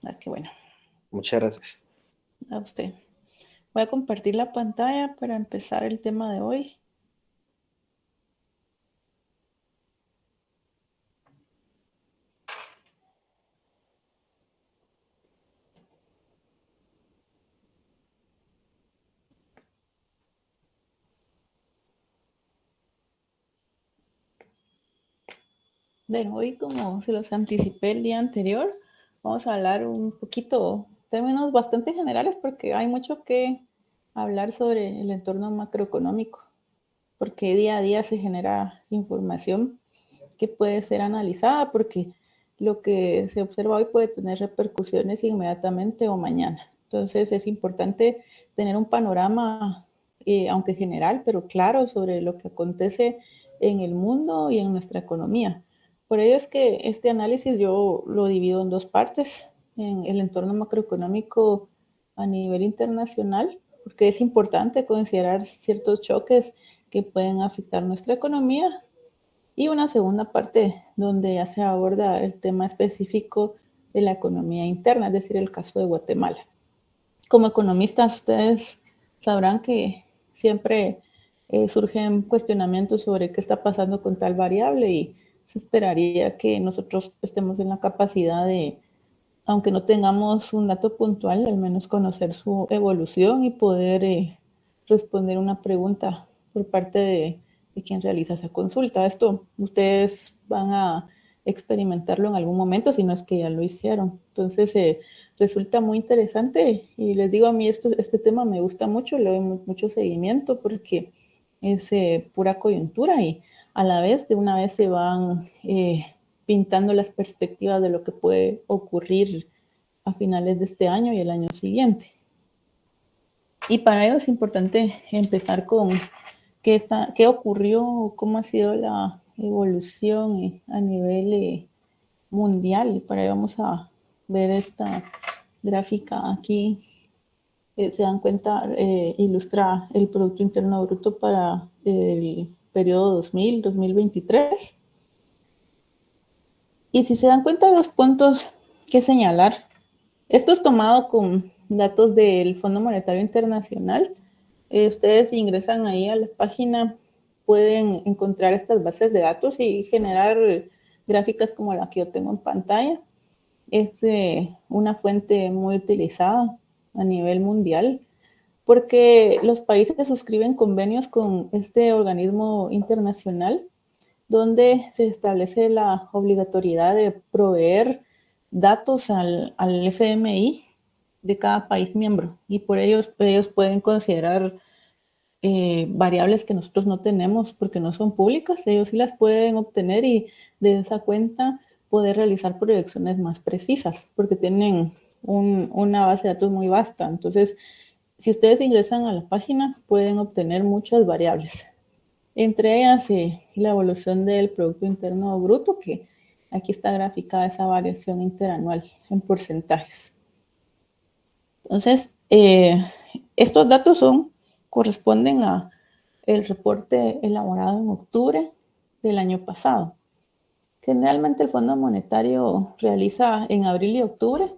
Qué bueno. Muchas gracias. A usted. Voy a compartir la pantalla para empezar el tema de hoy. Bueno, hoy, como se los anticipé el día anterior, vamos a hablar un poquito, términos bastante generales, porque hay mucho que hablar sobre el entorno macroeconómico, porque día a día se genera información que puede ser analizada, porque lo que se observa hoy puede tener repercusiones inmediatamente o mañana. Entonces es importante tener un panorama, aunque general, pero claro, sobre lo que acontece en el mundo y en nuestra economía. Por ello es que este análisis yo lo divido en dos partes, en el entorno macroeconómico a nivel internacional, porque es importante considerar ciertos choques que pueden afectar nuestra economía, y una segunda parte donde ya se aborda el tema específico de la economía interna, es decir, el caso de Guatemala. Como economistas, ustedes sabrán que siempre surgen cuestionamientos sobre qué está pasando con tal variable, y se esperaría que nosotros estemos en la capacidad de, aunque no tengamos un dato puntual, al menos conocer su evolución y poder responder una pregunta por parte de quien realiza esa consulta. Esto ustedes van a experimentarlo en algún momento, si no es que ya lo hicieron. Entonces, resulta muy interesante, y les digo, a mí este tema me gusta mucho, le doy mucho seguimiento porque es pura coyuntura, y a la vez, de una vez se van pintando las perspectivas de lo que puede ocurrir a finales de este año y el año siguiente. Y para ello es importante empezar con qué ocurrió, cómo ha sido la evolución a nivel mundial. Y para ello vamos a ver esta gráfica aquí. Se dan cuenta, ilustra el Producto Interno Bruto para el periodo 2000-2023. Y si se dan cuenta, hay dos puntos que señalar. Esto es tomado con datos del Fondo Monetario Internacional. Ustedes ingresan ahí a la página, pueden encontrar estas bases de datos y generar gráficas como la que yo tengo en pantalla. Es una fuente muy utilizada a nivel mundial, porque los países suscriben convenios con este organismo internacional, donde se establece la obligatoriedad de proveer datos al FMI de cada país miembro, y por ellos pueden considerar variables que nosotros no tenemos porque no son públicas. Ellos sí las pueden obtener, y de esa cuenta poder realizar proyecciones más precisas porque tienen una base de datos muy vasta. Entonces, si ustedes ingresan a la página, pueden obtener muchas variables, entre ellas la evolución del Producto Interno Bruto, que aquí está graficada esa variación interanual en porcentajes. Entonces, estos datos corresponden a el reporte elaborado en octubre del año pasado. Generalmente el Fondo Monetario realiza en abril y octubre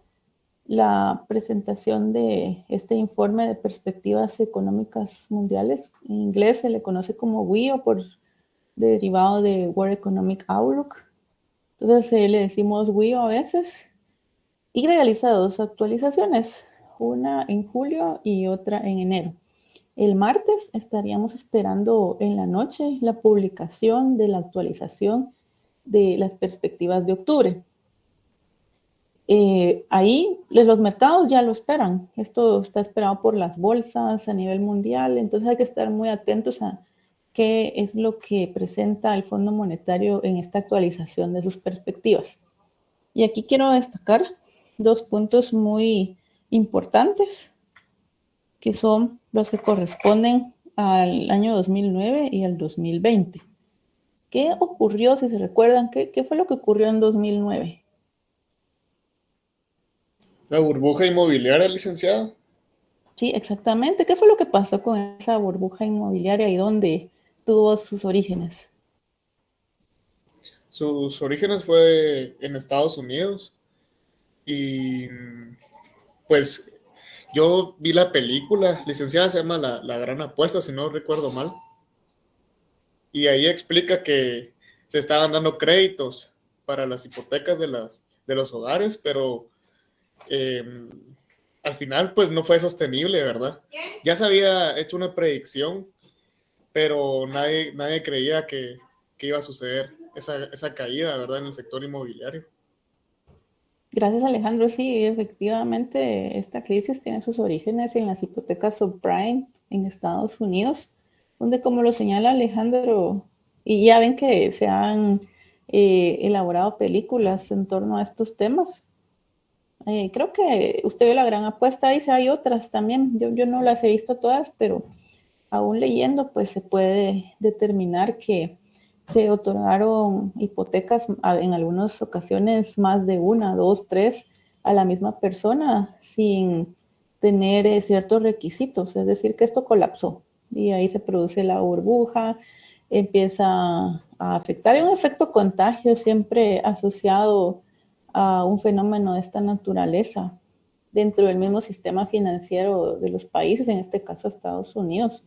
la presentación de este informe de perspectivas económicas mundiales. En inglés se le conoce como WEO, por derivado de World Economic Outlook. Entonces le decimos WEO a veces, y realiza dos actualizaciones, una en julio y otra en enero. El martes estaríamos esperando en la noche la publicación de la actualización de las perspectivas de octubre. Ahí los mercados ya lo esperan. Esto está esperado por las bolsas a nivel mundial, entonces hay que estar muy atentos a qué es lo que presenta el Fondo Monetario en esta actualización de sus perspectivas. Y aquí quiero destacar dos puntos muy importantes, que son los que corresponden al año 2009 y al 2020. ¿Qué ocurrió, si se recuerdan? ¿Qué fue lo que ocurrió en 2009? La burbuja inmobiliaria, licenciado. Sí, exactamente. ¿Qué fue lo que pasó con esa burbuja inmobiliaria y dónde tuvo sus orígenes? Sus orígenes fue en Estados Unidos y pues yo vi la película, licenciada, se llama La Gran Apuesta, si no recuerdo mal, y ahí explica que se estaban dando créditos para las hipotecas de los hogares, pero eh, al final pues no fue sostenible, ¿verdad? Ya se había hecho una predicción, pero nadie creía que iba a suceder esa caída, ¿verdad? En el sector inmobiliario. Gracias, Alejandro. Sí, efectivamente, esta crisis tiene sus orígenes en las hipotecas subprime en Estados Unidos, donde, como lo señala Alejandro, y ya ven que se han elaborado películas en torno a estos temas. Creo que usted vio La Gran Apuesta, dice, hay otras también. Yo no las he visto todas, pero aún leyendo, pues se puede determinar que se otorgaron hipotecas en algunas ocasiones más de una, dos, tres a la misma persona sin tener ciertos requisitos. Es decir, que esto colapsó y ahí se produce la burbuja, empieza a afectar. Hay un efecto contagio siempre asociado a un fenómeno de esta naturaleza dentro del mismo sistema financiero de los países, en este caso Estados Unidos.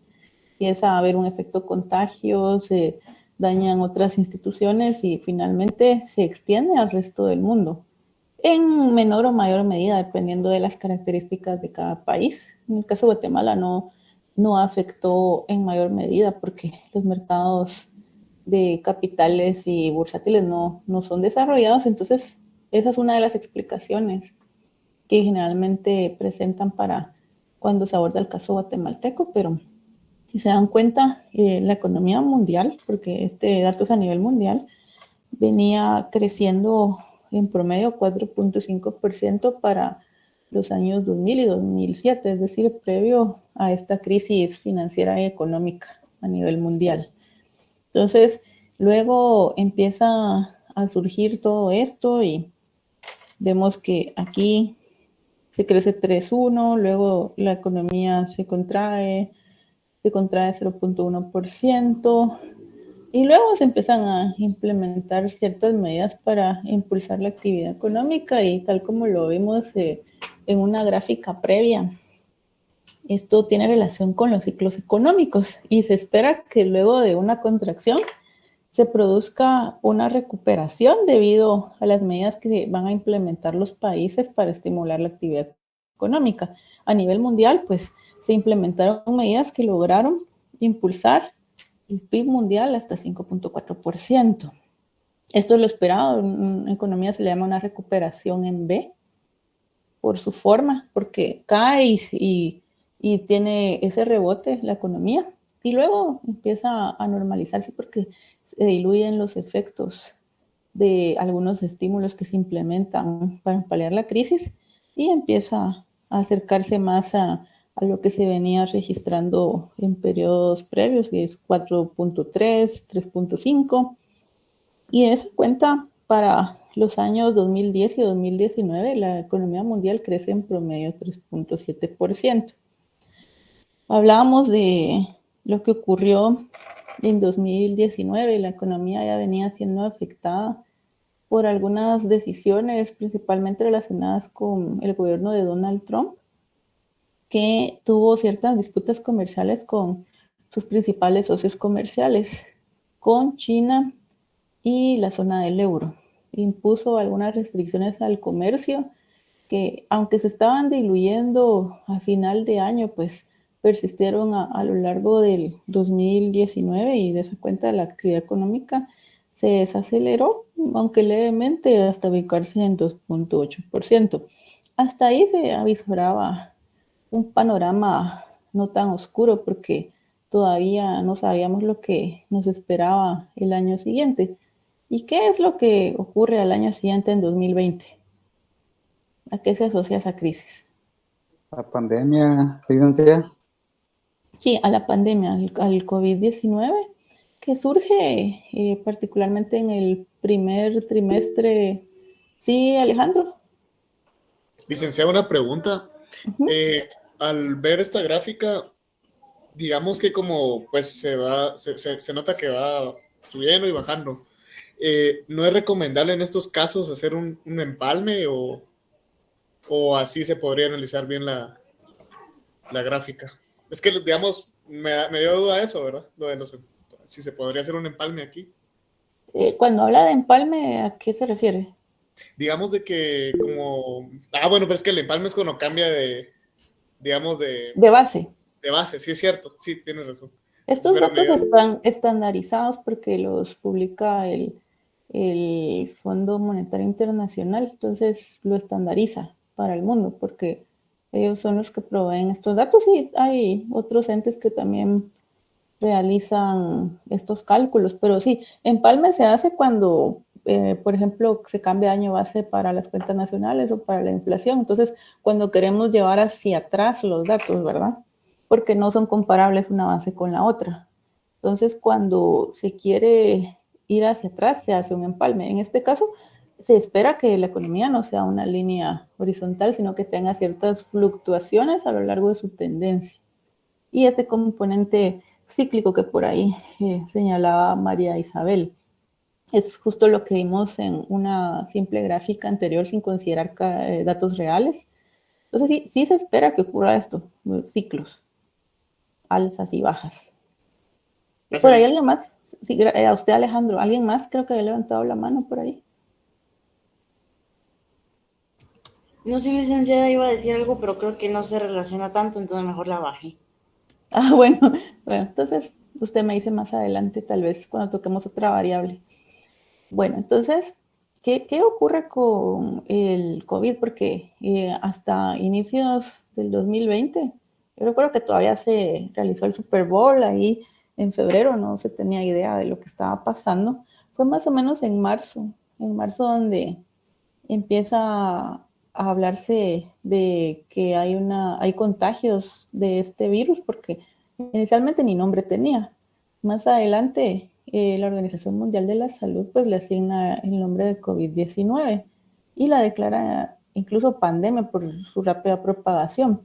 Empieza a haber un efecto contagio, se dañan otras instituciones y finalmente se extiende al resto del mundo, en menor o mayor medida, dependiendo de las características de cada país. En el caso de Guatemala no afectó en mayor medida porque los mercados de capitales y bursátiles no son desarrollados, entonces esa es una de las explicaciones que generalmente presentan para cuando se aborda el caso guatemalteco, pero si se dan cuenta, la economía mundial, porque este dato es a nivel mundial, venía creciendo en promedio 4.5% para los años 2000 y 2007, es decir, previo a esta crisis financiera y económica a nivel mundial. Entonces, luego empieza a surgir todo esto y vemos que aquí se crece 3.1, luego la economía se contrae 0.1%, y luego se empiezan a implementar ciertas medidas para impulsar la actividad económica y tal como lo vimos en una gráfica previa, esto tiene relación con los ciclos económicos y se espera que luego de una contracción se produzca una recuperación debido a las medidas que van a implementar los países para estimular la actividad económica. A nivel mundial, pues se implementaron medidas que lograron impulsar el PIB mundial hasta 5.4%. Esto es lo esperado. En economía se le llama una recuperación en V por su forma, porque cae y tiene ese rebote la economía y luego empieza a normalizarse porque se diluyen los efectos de algunos estímulos que se implementan para paliar la crisis y empieza a acercarse más a lo que se venía registrando en periodos previos, que es 4.3, 3.5. Y de esa cuenta, para los años 2010 y 2019, la economía mundial crece en promedio 3.7%. Hablábamos de lo que ocurrió en 2019, la economía ya venía siendo afectada por algunas decisiones, principalmente relacionadas con el gobierno de Donald Trump, que tuvo ciertas disputas comerciales con sus principales socios comerciales, con China y la zona del euro. Impuso algunas restricciones al comercio que, aunque se estaban diluyendo a final de año, pues persistieron a lo largo del 2019 y de esa cuenta la actividad económica se desaceleró, aunque levemente, hasta ubicarse en 2.8%. Hasta ahí se avisoraba un panorama no tan oscuro porque todavía no sabíamos lo que nos esperaba el año siguiente. ¿Y qué es lo que ocurre al año siguiente en 2020? ¿A qué se asocia esa crisis? La pandemia, licenciada. Sí, a la pandemia, al COVID-19, que surge particularmente en el primer trimestre. Sí, Alejandro. Licenciada, una pregunta. Al ver esta gráfica, digamos que como pues se nota que va subiendo y bajando. ¿No es recomendable en estos casos hacer un empalme o así se podría analizar bien la gráfica. Es que, digamos, me dio duda eso, ¿verdad? Lo de si se podría hacer un empalme aquí. Cuando habla de empalme, ¿a qué se refiere? Digamos de que como... bueno, pero es que el empalme es cuando cambia digamos, De base. de base, sí es cierto, sí, tienes razón. Estos Pero datos están estandarizados porque los publica el Fondo Monetario Internacional, entonces lo estandariza para el mundo porque ellos son los que proveen estos datos y hay otros entes que también realizan estos cálculos, pero sí, empalme se hace cuando, por ejemplo, se cambia año base para las cuentas nacionales o para la inflación, entonces cuando queremos llevar hacia atrás los datos, ¿verdad? Porque no son comparables una base con la otra. Entonces, cuando se quiere ir hacia atrás, se hace un empalme. En este caso, se espera que la economía no sea una línea horizontal, sino que tenga ciertas fluctuaciones a lo largo de su tendencia. Y ese componente cíclico que por ahí señalaba María Isabel es justo lo que vimos en una simple gráfica anterior sin considerar datos reales. Entonces sí se espera que ocurra esto, ciclos, alzas y bajas. ¿Por ahí alguien más? Sí, a usted, Alejandro. ¿Alguien más? Creo que había levantado la mano por ahí. No sé, licenciada, iba a decir algo, pero creo que no se relaciona tanto, entonces mejor la bajé. Bueno, entonces usted me dice más adelante, tal vez cuando toquemos otra variable. Bueno, entonces, ¿qué ocurre con el COVID? Porque hasta inicios del 2020, yo recuerdo que todavía se realizó el Super Bowl ahí en febrero, no se tenía idea de lo que estaba pasando. Fue más o menos en marzo donde empieza a hablarse de que hay contagios de este virus, porque inicialmente ni nombre tenía. Más adelante, la Organización Mundial de la Salud pues le asigna el nombre de COVID-19 y la declara incluso pandemia por su rápida propagación.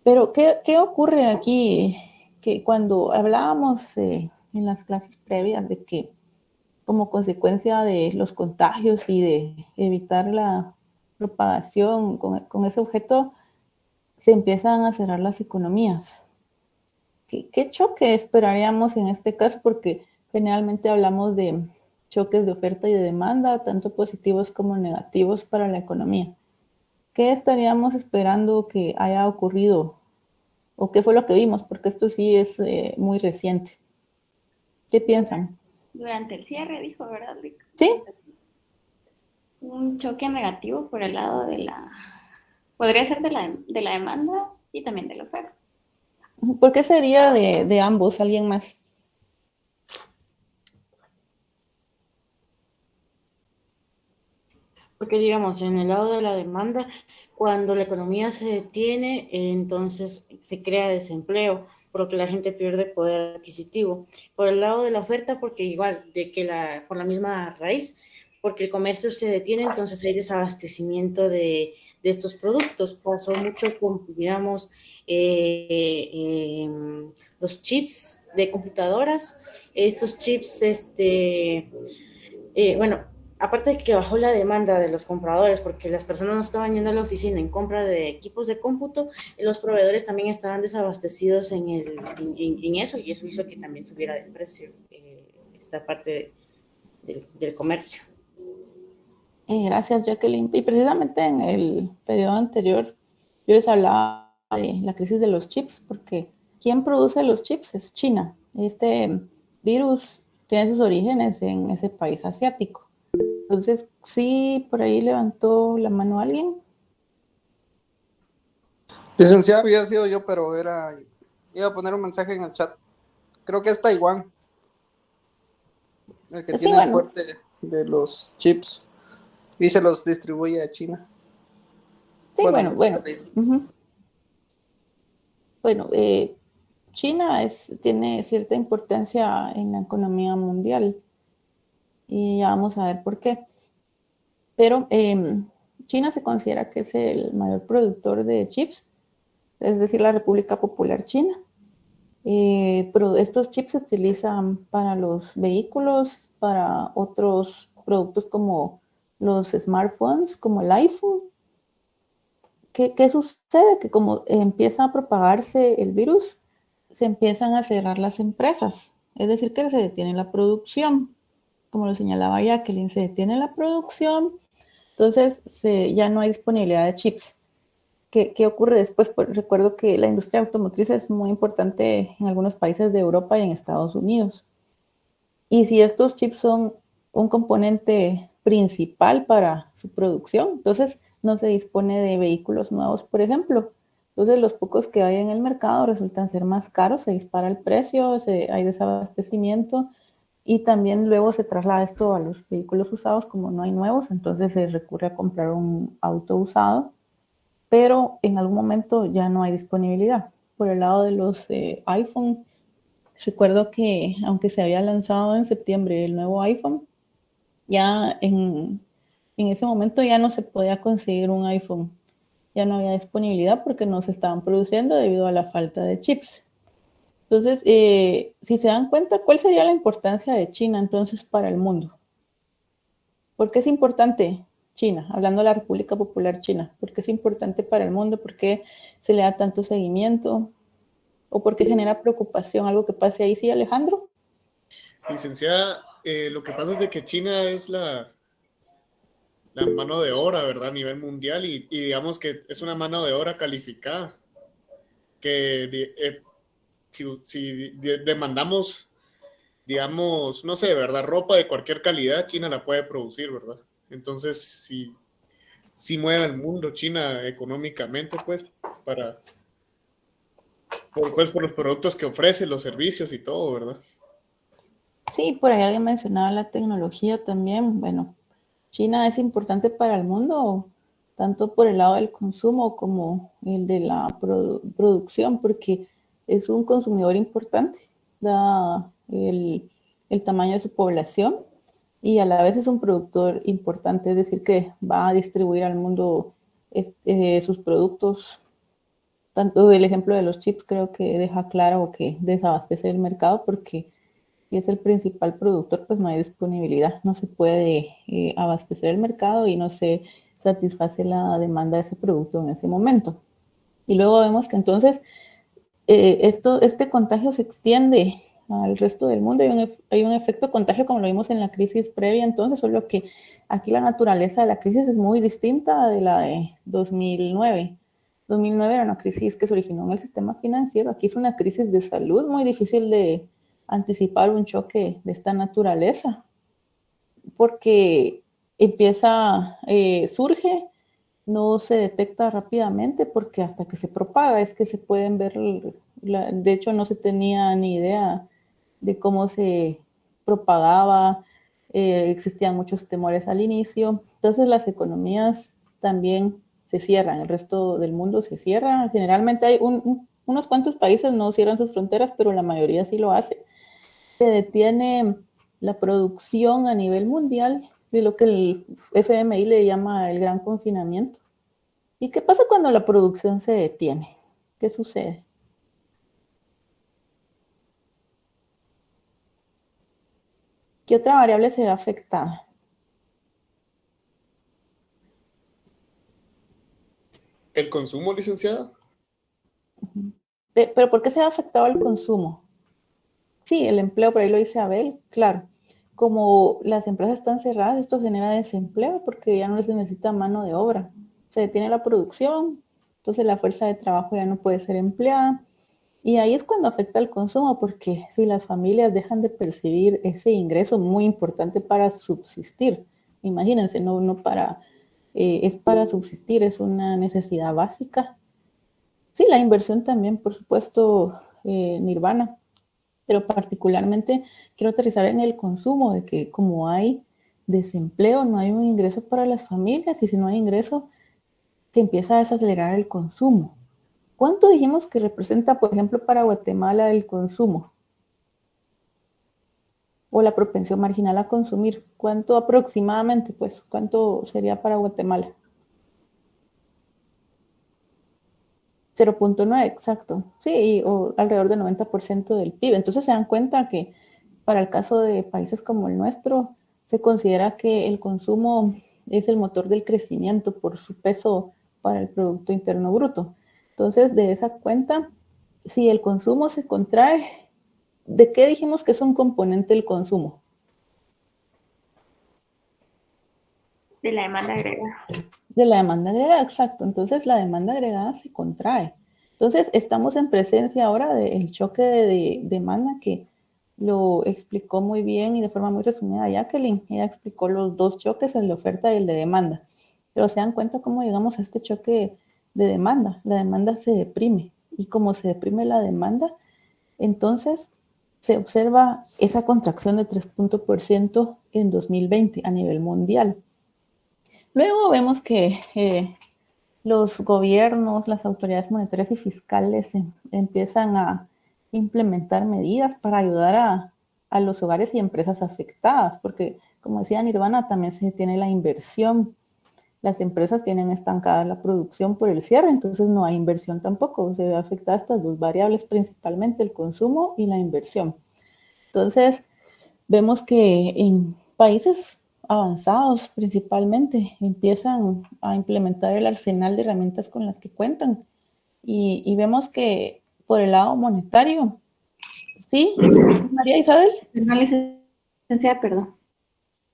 Pero, ¿qué ocurre aquí? Que cuando hablábamos en las clases previas de que como consecuencia de los contagios y de evitar la propagación con ese objeto, se empiezan a cerrar las economías. ¿Qué choque esperaríamos en este caso? Porque generalmente hablamos de choques de oferta y de demanda, tanto positivos como negativos para la economía. ¿Qué estaríamos esperando que haya ocurrido? ¿O qué fue lo que vimos? Porque esto sí es muy reciente. ¿Qué piensan? Durante el cierre, dijo, ¿verdad, Rick? Sí. Un choque negativo por el lado de podría ser de la demanda y también de la oferta. ¿Por qué sería de ambos? ¿Alguien más? Porque digamos, en el lado de la demanda, cuando la economía se detiene, entonces se crea desempleo, por lo que la gente pierde poder adquisitivo. Por el lado de la oferta, porque igual, por la misma raíz, porque el comercio se detiene, entonces hay desabastecimiento de estos productos. Pasó mucho con, digamos, los chips de computadoras. Estos chips, bueno, aparte de que bajó la demanda de los compradores, porque las personas no estaban yendo a la oficina en compra de equipos de cómputo, los proveedores también estaban desabastecidos en eso, y eso hizo que también subiera de precio esta parte del comercio. Gracias, Jacqueline. Y precisamente en el periodo anterior yo les hablaba de la crisis de los chips, porque ¿quién produce los chips? Es China. Este virus tiene sus orígenes en ese país asiático. Entonces, sí, por ahí levantó la mano alguien. Licenciado, había sido yo, pero iba a poner un mensaje en el chat. Creo que es Taiwán el que Sí, tiene el bueno. fuerte de los chips y se los distribuye a China. Sí, bueno. Uh-huh. Bueno, China tiene cierta importancia en la economía mundial y ya vamos a ver por qué. Pero China se considera que es el mayor productor de chips, es decir, la República Popular China. Pero estos chips se utilizan para los vehículos, para otros productos como los smartphones, como el iPhone, ¿qué sucede? Que como empieza a propagarse el virus, se empiezan a cerrar las empresas, es decir, que se detiene la producción. Como lo señalaba Jacqueline, se detiene la producción, entonces ya no hay disponibilidad de chips. ¿Qué ocurre después? Pues recuerdo que la industria automotriz es muy importante en algunos países de Europa y en Estados Unidos. Y si estos chips son un componente principal para su producción, entonces no se dispone de vehículos nuevos, por ejemplo. Entonces los pocos que hay en el mercado resultan ser más caros, se dispara el precio, hay desabastecimiento y también luego se traslada esto a los vehículos usados, como no hay nuevos, entonces se recurre a comprar un auto usado, pero en algún momento ya no hay disponibilidad. Por el lado de los iPhone, recuerdo que aunque se había lanzado en septiembre el nuevo iPhone, ya en ese momento ya no se podía conseguir un iPhone, ya no había disponibilidad porque no se estaban produciendo debido a la falta de chips. Entonces, si se dan cuenta, ¿cuál sería la importancia de China entonces para el mundo? ¿Por qué es importante China? Hablando de la República Popular China, ¿por qué es importante para el mundo? ¿Por qué se le da tanto seguimiento? ¿O por qué genera preocupación algo que pase ahí? ¿Sí, Alejandro? Licenciada, lo que pasa es de que China es la mano de obra, ¿verdad? A nivel mundial y digamos que es una mano de obra calificada, que si demandamos, digamos, no sé, ¿verdad? Ropa de cualquier calidad, China la puede producir, ¿verdad? Entonces, si mueve el mundo China económicamente, pues, por los productos que ofrece, los servicios y todo, ¿verdad? Sí, por ahí alguien mencionaba la tecnología también. Bueno, China es importante para el mundo, tanto por el lado del consumo como el de la producción, porque es un consumidor importante, da el tamaño de su población y a la vez es un productor importante, es decir, que va a distribuir al mundo sus productos. Tanto el ejemplo de los chips creo que deja claro que desabastece el mercado porque si es el principal productor, pues no hay disponibilidad, no se puede abastecer el mercado y no se satisface la demanda de ese producto en ese momento. Y luego vemos que entonces este contagio se extiende al resto del mundo. Hay un efecto contagio como lo vimos en la crisis previa, entonces, solo que aquí la naturaleza de la crisis es muy distinta de la de 2009. 2009 era una crisis que se originó en el sistema financiero. Aquí es una crisis de salud muy difícil de anticipar un choque de esta naturaleza, porque surge, no se detecta rápidamente porque hasta que se propaga es que se pueden ver, de hecho no se tenía ni idea de cómo se propagaba, existían muchos temores al inicio, entonces las economías también se cierran, el resto del mundo se cierra, generalmente hay unos cuantos países no cierran sus fronteras, pero la mayoría sí lo hace. Se detiene la producción a nivel mundial de lo que el FMI le llama el gran confinamiento. ¿Y qué pasa cuando la producción se detiene? ¿Qué sucede? ¿Qué otra variable se ve afectada? ¿El consumo, licenciada? ¿Pero por qué se ha afectado el consumo? Sí, el empleo, por ahí lo dice Abel, claro. Como las empresas están cerradas, esto genera desempleo porque ya no se necesita mano de obra. Se detiene la producción, entonces la fuerza de trabajo ya no puede ser empleada. Y ahí es cuando afecta el consumo, porque si las familias dejan de percibir ese ingreso muy importante para subsistir, imagínense, no para, es para subsistir, es una necesidad básica. Sí, la inversión también, por supuesto, nirvana, pero particularmente quiero aterrizar en el consumo, de que como hay desempleo, no hay un ingreso para las familias, y si no hay ingreso, se empieza a desacelerar el consumo. ¿Cuánto dijimos que representa, por ejemplo, para Guatemala el consumo o la propensión marginal a consumir? ¿Cuánto aproximadamente, pues, cuánto sería para Guatemala? 0.9, exacto. Sí, o alrededor del 90% del PIB. Entonces se dan cuenta que para el caso de países como el nuestro, se considera que el consumo es el motor del crecimiento por su peso para el Producto Interno Bruto. Entonces, de esa cuenta, si el consumo se contrae, ¿de qué dijimos que es un componente el consumo? De la demanda agregada. De la demanda agregada, exacto. Entonces, la demanda agregada se contrae. Entonces, estamos en presencia ahora del choque de demanda que lo explicó muy bien y de forma muy resumida Jacqueline. Ella explicó los dos choques, el de oferta y el de demanda. Pero se dan cuenta cómo llegamos a este choque de demanda. La demanda se deprime y como se deprime la demanda, entonces se observa esa contracción de 3% en 2020 a nivel mundial. Luego vemos que los gobiernos, las autoridades monetarias y fiscales empiezan a implementar medidas para ayudar a los hogares y empresas afectadas, porque como decía Nirvana, también se tiene la inversión. Las empresas tienen estancada la producción por el cierre, entonces no hay inversión tampoco. Se ve afectada estas dos variables, principalmente el consumo y la inversión. Entonces, vemos que en países avanzados principalmente empiezan a implementar el arsenal de herramientas con las que cuentan y vemos que por el lado monetario, ¿sí? María Isabel. No, licenciada, perdón.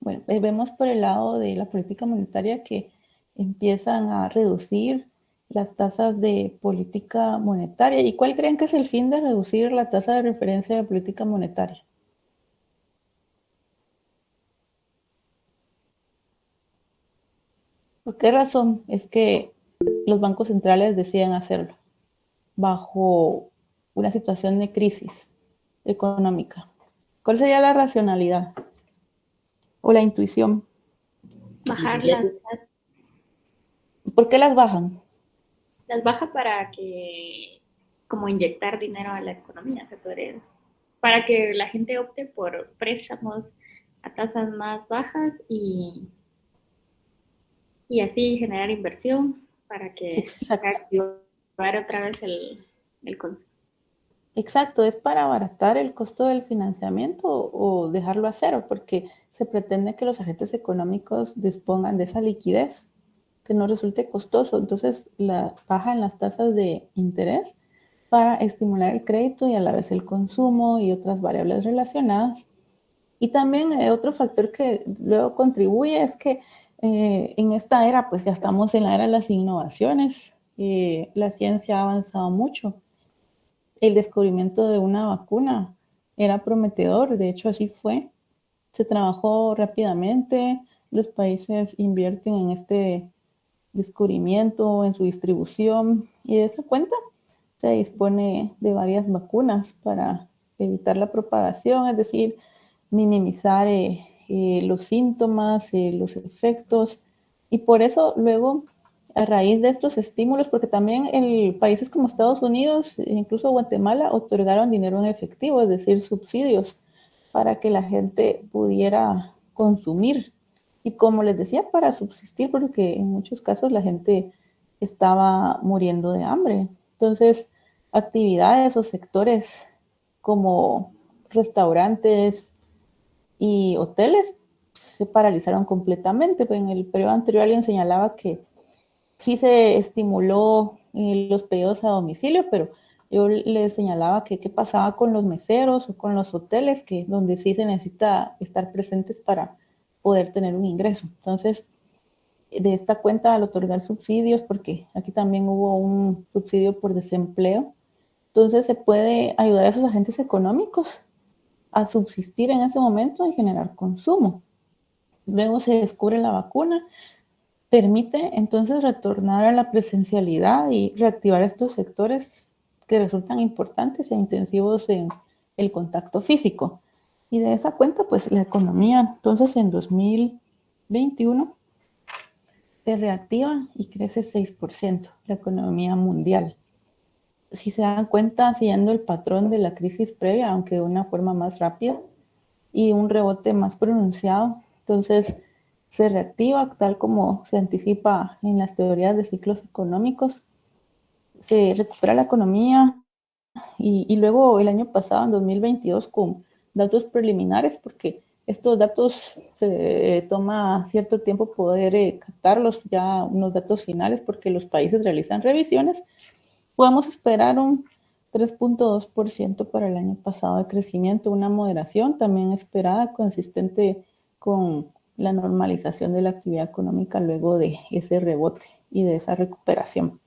Bueno, vemos por el lado de la política monetaria que empiezan a reducir las tasas de política monetaria. ¿Y cuál creen que es el fin de reducir la tasa de referencia de política monetaria? ¿Por qué razón es que los bancos centrales deciden hacerlo bajo una situación de crisis económica? ¿Cuál sería la racionalidad o la intuición? Bajar ¿Por qué las bajan? las baja para que, como inyectar dinero a la economía, se podría, para que la gente opte por préstamos a tasas más bajas y así generar inversión para que Exacto. activar otra vez el consumo. Exacto, es para abaratar el costo del financiamiento o dejarlo a cero, porque se pretende que los agentes económicos dispongan de esa liquidez, que no resulte costoso. Entonces, la baja en las tasas de interés para estimular el crédito y a la vez el consumo y otras variables relacionadas. Y también otro factor que luego contribuye es que en esta era, pues ya estamos en la era de las innovaciones, la ciencia ha avanzado mucho. El descubrimiento de una vacuna era prometedor, de hecho así fue. Se trabajó rápidamente, los países invierten en este descubrimiento, en su distribución y de esa cuenta se dispone de varias vacunas para evitar la propagación, es decir, minimizar los síntomas, los efectos y por eso luego a raíz de estos estímulos, porque también en países como Estados Unidos, incluso Guatemala, otorgaron dinero en efectivo, es decir, subsidios para que la gente pudiera consumir. Y como les decía, para subsistir, porque en muchos casos la gente estaba muriendo de hambre. Entonces, actividades o sectores como restaurantes y hoteles se paralizaron completamente. En el periodo anterior alguien señalaba que sí se estimuló los pedidos a domicilio, pero yo les señalaba que qué pasaba con los meseros o con los hoteles, que donde sí se necesita estar presentes para poder tener un ingreso. Entonces, de esta cuenta al otorgar subsidios, porque aquí también hubo un subsidio por desempleo, entonces se puede ayudar a esos agentes económicos a subsistir en ese momento y generar consumo. Luego se descubre la vacuna, permite entonces retornar a la presencialidad y reactivar estos sectores que resultan importantes e intensivos en el contacto físico. Y de esa cuenta, pues la economía entonces en 2021 se reactiva y crece 6%, la economía mundial. Si se dan cuenta, siguiendo el patrón de la crisis previa, aunque de una forma más rápida y un rebote más pronunciado, entonces se reactiva tal como se anticipa en las teorías de ciclos económicos, se recupera la economía y luego el año pasado, en 2022, con datos preliminares, porque estos datos se toma cierto tiempo poder captarlos, ya unos datos finales, porque los países realizan revisiones. Podemos esperar un 3.2% para el año pasado de crecimiento, una moderación también esperada, consistente con la normalización de la actividad económica luego de ese rebote y de esa recuperación.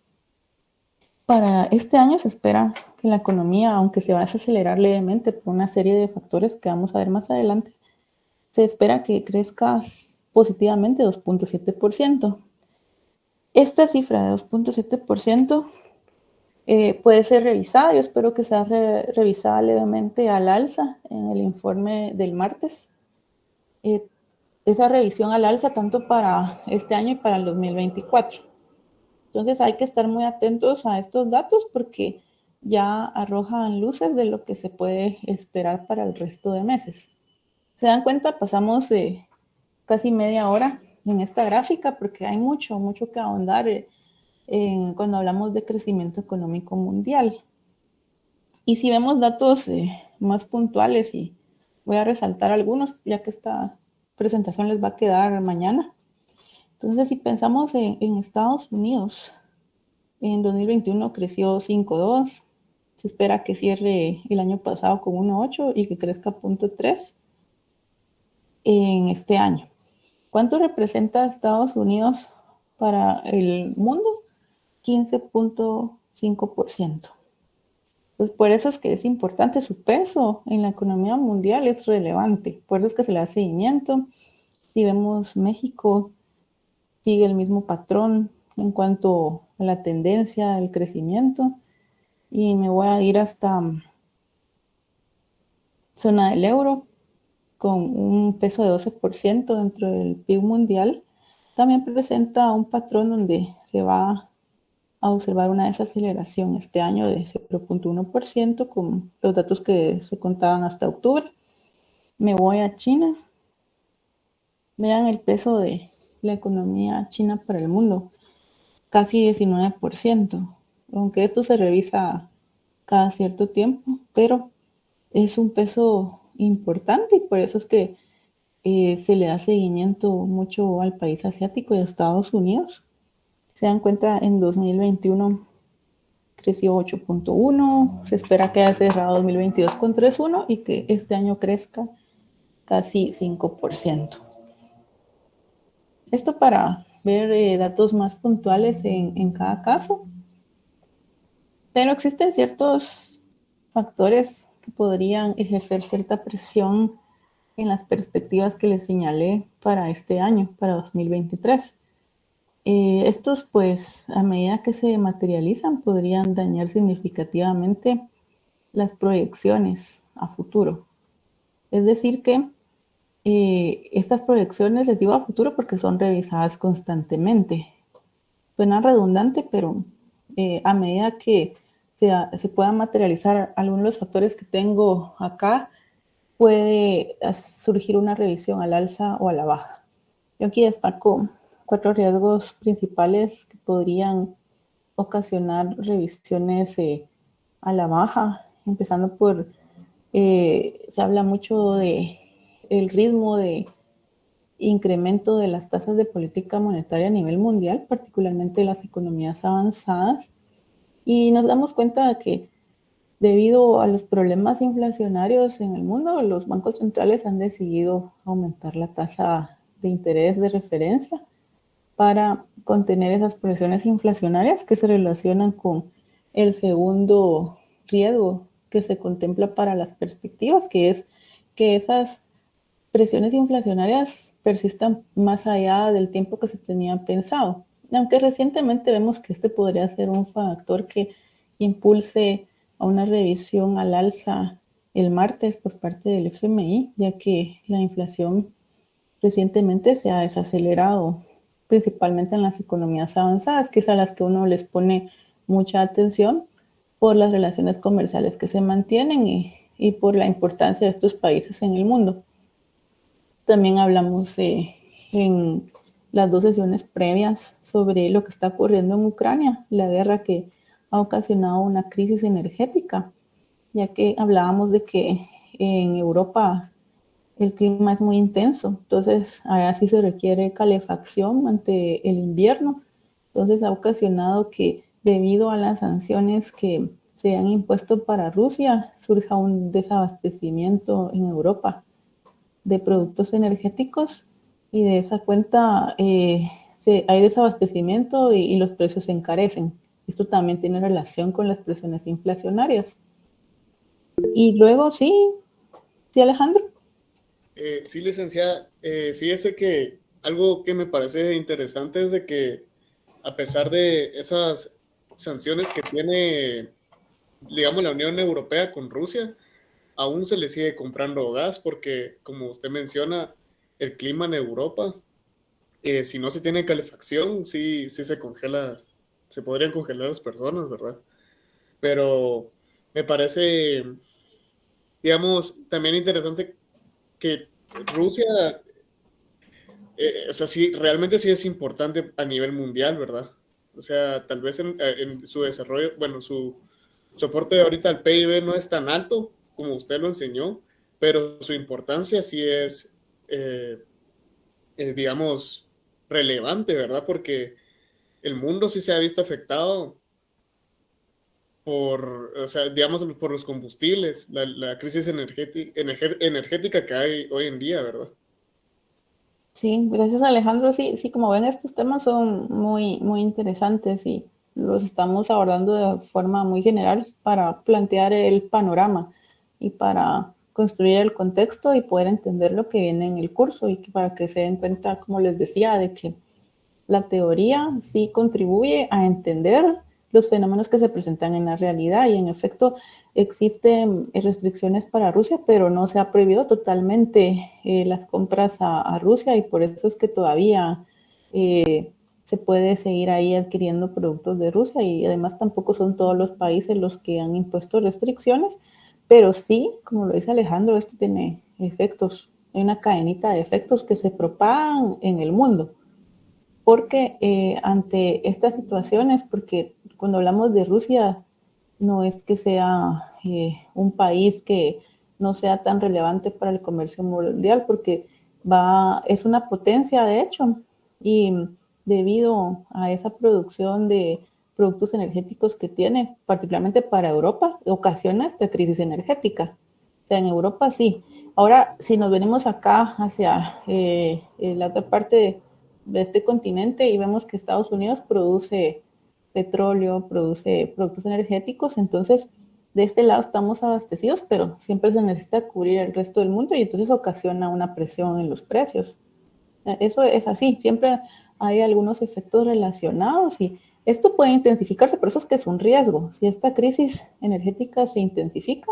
Para este año se espera que la economía, aunque se va a desacelerar levemente por una serie de factores que vamos a ver más adelante, se espera que crezca positivamente 2.7%. Esta cifra de 2.7% puede ser revisada. Yo espero que sea revisada levemente al alza en el informe del martes. Esa revisión al alza tanto para este año y para el 2024. Entonces hay que estar muy atentos a estos datos porque ya arrojan luces de lo que se puede esperar para el resto de meses. ¿Se dan cuenta? Pasamos casi media hora en esta gráfica porque hay mucho que ahondar cuando hablamos de crecimiento económico mundial. Y si vemos datos más puntuales, y voy a resaltar algunos, ya que esta presentación les va a quedar mañana. Entonces, si pensamos en Estados Unidos, en 2021 creció 5.2, se espera que cierre el año pasado con 1.8 y que crezca 0.3 en este año. ¿Cuánto representa Estados Unidos para el mundo? 15.5%. Pues por eso es que es importante su peso en la economía mundial, es relevante. Por eso es que se le da seguimiento. Si vemos México, sigue el mismo patrón en cuanto a la tendencia del crecimiento. Y me voy a ir hasta zona del euro, con un peso de 12% dentro del PIB mundial. También presenta un patrón donde se va a observar una desaceleración este año de 0.1% con los datos que se contaban hasta octubre. Me voy a China. Vean el peso de la economía china para el mundo, casi 19%, aunque esto se revisa cada cierto tiempo, pero es un peso importante y por eso es que se le da seguimiento mucho al país asiático y a Estados Unidos. Se dan cuenta, en 2021 creció 8.1, se espera que haya cerrado 2022 con 3.1 y que este año crezca casi 5%. Esto para ver datos más puntuales en cada caso, pero existen ciertos factores que podrían ejercer cierta presión en las perspectivas que les señalé para este año, para 2023. Estos, pues, a medida que se materializan, podrían dañar significativamente las proyecciones a futuro. Es decir que estas proyecciones, les digo a futuro porque son revisadas constantemente. Suena redundante, pero a medida que se puedan materializar algunos de los factores que tengo acá, puede surgir una revisión al alza o a la baja. Yo aquí destaco 4 riesgos principales que podrían ocasionar revisiones a la baja, empezando por, se habla mucho de el ritmo de incremento de las tasas de política monetaria a nivel mundial, particularmente las economías avanzadas, y nos damos cuenta de que debido a los problemas inflacionarios en el mundo, los bancos centrales han decidido aumentar la tasa de interés de referencia para contener esas presiones inflacionarias que se relacionan con el segundo riesgo que se contempla para las perspectivas, que es que esas presiones inflacionarias persistan más allá del tiempo que se tenía pensado. Aunque recientemente vemos que este podría ser un factor que impulse a una revisión al alza el martes por parte del FMI, ya que la inflación recientemente se ha desacelerado, principalmente en las economías avanzadas, que es a las que uno les pone mucha atención por las relaciones comerciales que se mantienen y por la importancia de estos países en el mundo. También hablamos en las 2 sesiones previas sobre lo que está ocurriendo en Ucrania, la guerra que ha ocasionado una crisis energética, ya que hablábamos de que en Europa el clima es muy intenso, entonces allá sí se requiere calefacción ante el invierno. Entonces ha ocasionado que debido a las sanciones que se han impuesto para Rusia, surja un desabastecimiento en Europa de productos energéticos y de esa cuenta hay desabastecimiento y los precios se encarecen. Esto también tiene relación con las presiones inflacionarias. Y luego, sí, Alejandro. Sí, licenciada, fíjese que algo que me parece interesante es de que a pesar de esas sanciones que tiene, digamos, la Unión Europea con Rusia, aún se le sigue comprando gas porque, como usted menciona, el clima en Europa, si no se tiene calefacción, sí se congela, se podrían congelar las personas, ¿verdad? Pero me parece, digamos, también interesante que Rusia, o sea, sí, realmente sí es importante a nivel mundial, ¿verdad? O sea, tal vez en su desarrollo, bueno, su soporte de ahorita al PIB no es tan alto como usted lo enseñó, pero su importancia sí es, digamos, relevante, ¿verdad? Porque el mundo sí se ha visto afectado por, o sea, digamos, por los combustibles, la crisis energética que hay hoy en día, ¿verdad? Sí, gracias Alejandro. Sí, sí, como ven, estos temas son muy, muy interesantes y los estamos abordando de forma muy general para plantear el panorama y para construir el contexto y poder entender lo que viene en el curso y para que se den cuenta, como les decía, de que la teoría sí contribuye a entender los fenómenos que se presentan en la realidad y en efecto existen restricciones para Rusia, pero no se ha prohibido totalmente las compras a Rusia y por eso es que todavía se puede seguir ahí adquiriendo productos de Rusia y además tampoco son todos los países los que han impuesto restricciones, pero sí, como lo dice Alejandro, esto tiene efectos, hay una cadenita de efectos que se propagan en el mundo porque ante estas situaciones, porque cuando hablamos de Rusia, no es que sea un país que no sea tan relevante para el comercio mundial, porque es una potencia de hecho, y debido a esa producción de productos energéticos que tiene, particularmente para Europa, ocasiona esta crisis energética. O sea, en Europa sí. Ahora, si nos venimos acá hacia la otra parte de este continente y vemos que Estados Unidos produce petróleo, produce productos energéticos, entonces de este lado estamos abastecidos, pero siempre se necesita cubrir el resto del mundo y entonces ocasiona una presión en los precios. Eso es así, siempre hay algunos efectos relacionados y esto puede intensificarse, por eso es que es un riesgo. Si esta crisis energética se intensifica,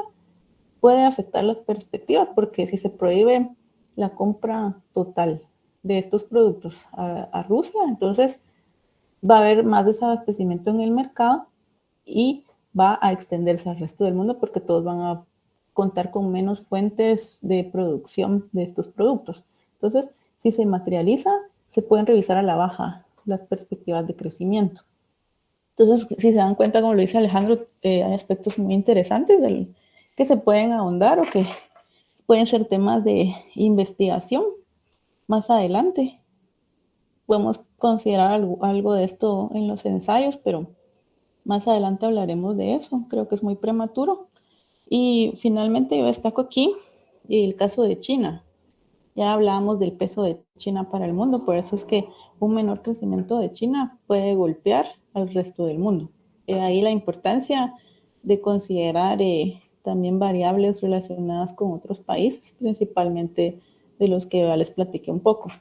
puede afectar las perspectivas, porque si se prohíbe la compra total de estos productos a Rusia, entonces va a haber más desabastecimiento en el mercado y va a extenderse al resto del mundo porque todos van a contar con menos fuentes de producción de estos productos. Entonces, si se materializa, se pueden revisar a la baja las perspectivas de crecimiento. Entonces, si se dan cuenta, como lo dice Alejandro, hay aspectos muy interesantes que se pueden ahondar o que pueden ser temas de investigación más adelante. Podemos considerar algo de esto en los ensayos, pero más adelante hablaremos de eso. Creo que es muy prematuro. Y finalmente yo destaco aquí el caso de China. Ya hablábamos del peso de China para el mundo, por eso es que un menor crecimiento de China puede golpear al resto del mundo. Ahí la importancia de considerar también variables relacionadas con otros países, principalmente de los que ya les platiqué un poco.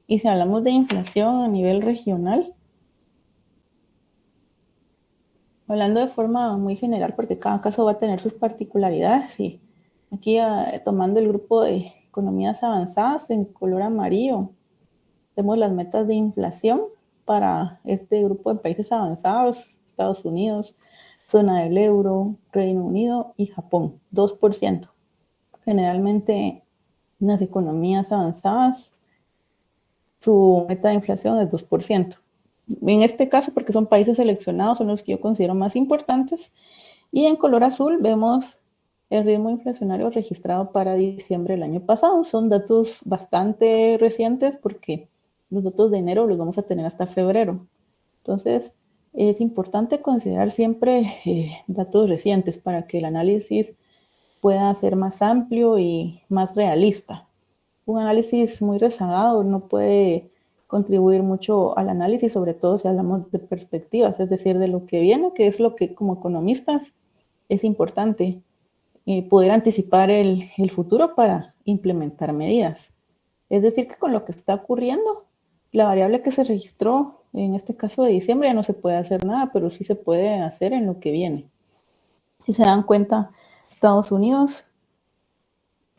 Y si hablamos de inflación a nivel regional, hablando de forma muy general, porque cada caso va a tener sus particularidades, y aquí tomando el grupo de economías avanzadas en color amarillo, vemos las metas de inflación para este grupo de países avanzados, Estados Unidos, zona del euro, Reino Unido y Japón, 2%. Generalmente en las economías avanzadas su meta de inflación es 2%. En este caso, porque son países seleccionados, son los que yo considero más importantes. Y en color azul vemos el ritmo inflacionario registrado para diciembre del año pasado. Son datos bastante recientes porque los datos de enero los vamos a tener hasta febrero. Entonces, es importante considerar siempre datos recientes para que el análisis pueda ser más amplio y más realista. Un análisis muy rezagado no puede contribuir mucho al análisis, sobre todo si hablamos de perspectivas, es decir, de lo que viene, que es lo que como economistas es importante poder anticipar el futuro para implementar medidas. Es decir, que con lo que está ocurriendo, la variable que se registró en este caso de diciembre ya no se puede hacer nada, pero sí se puede hacer en lo que viene. Si se dan cuenta, Estados Unidos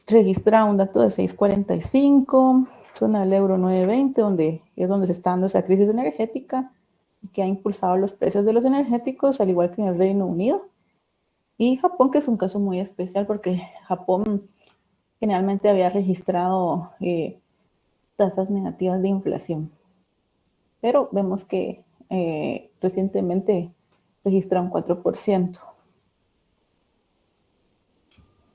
registra un dato de 6.45, zona del euro 9.20, donde es donde se está dando esa crisis energética y que ha impulsado los precios de los energéticos, al igual que en el Reino Unido. Y Japón, que es un caso muy especial porque Japón generalmente había registrado tasas negativas de inflación. Pero vemos que recientemente registra un 4%.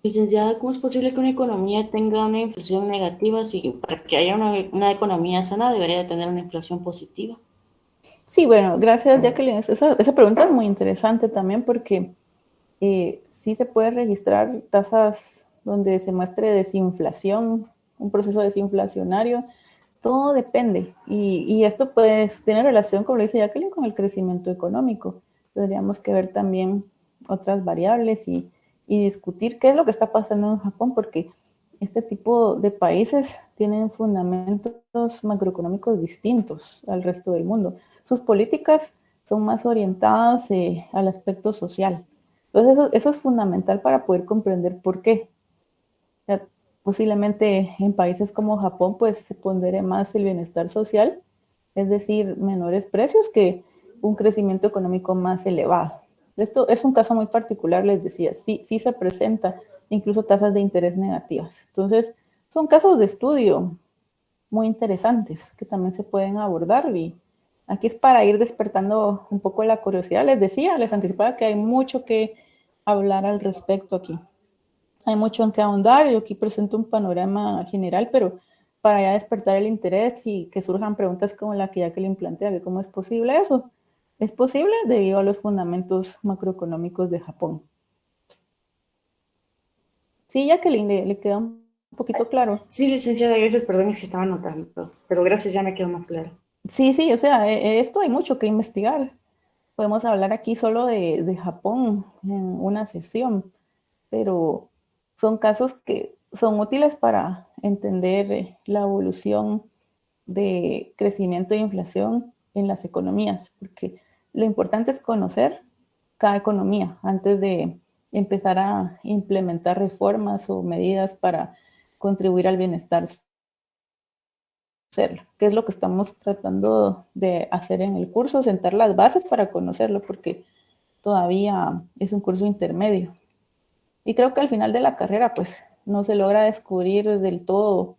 Licenciada, ¿cómo es posible que una economía tenga una inflación negativa? Si para que haya una economía sana debería tener una inflación positiva. Sí, bueno, gracias Jacqueline. Esa pregunta es muy interesante también porque sí se puede registrar tasas donde se muestre desinflación, un proceso desinflacionario. Todo depende y esto pues tiene relación, como lo dice Jacqueline, con el crecimiento económico. Tendríamos que ver también otras variables y discutir qué es lo que está pasando en Japón, porque este tipo de países tienen fundamentos macroeconómicos distintos al resto del mundo. Sus políticas son más orientadas al aspecto social. Entonces eso es fundamental para poder comprender por qué. Posiblemente en países como Japón pues se pondere más el bienestar social, es decir, menores precios que un crecimiento económico más elevado. Esto es un caso muy particular, les decía, sí se presenta incluso tasas de interés negativas. Entonces, son casos de estudio muy interesantes que también se pueden abordar y aquí es para ir despertando un poco la curiosidad. Les decía, les anticipaba que hay mucho que hablar al respecto aquí. Hay mucho en qué ahondar. Yo aquí presento un panorama general, pero para ya despertar el interés y que surjan preguntas como la que Jacqueline plantea, de cómo es posible eso. Es posible debido a los fundamentos macroeconómicos de Japón. Sí, Jacqueline, le queda un poquito claro. Sí, licenciada, gracias, perdón, es que estaba anotando, pero gracias, ya me quedó más claro. Sí, o sea, esto hay mucho que investigar. Podemos hablar aquí solo de Japón en una sesión, pero son casos que son útiles para entender la evolución de crecimiento e inflación en las economías, porque lo importante es conocer cada economía antes de empezar a implementar reformas o medidas para contribuir al bienestar social, que es lo que estamos tratando de hacer en el curso, sentar las bases para conocerlo, porque todavía es un curso intermedio. Y creo que al final de la carrera, pues, no se logra descubrir del todo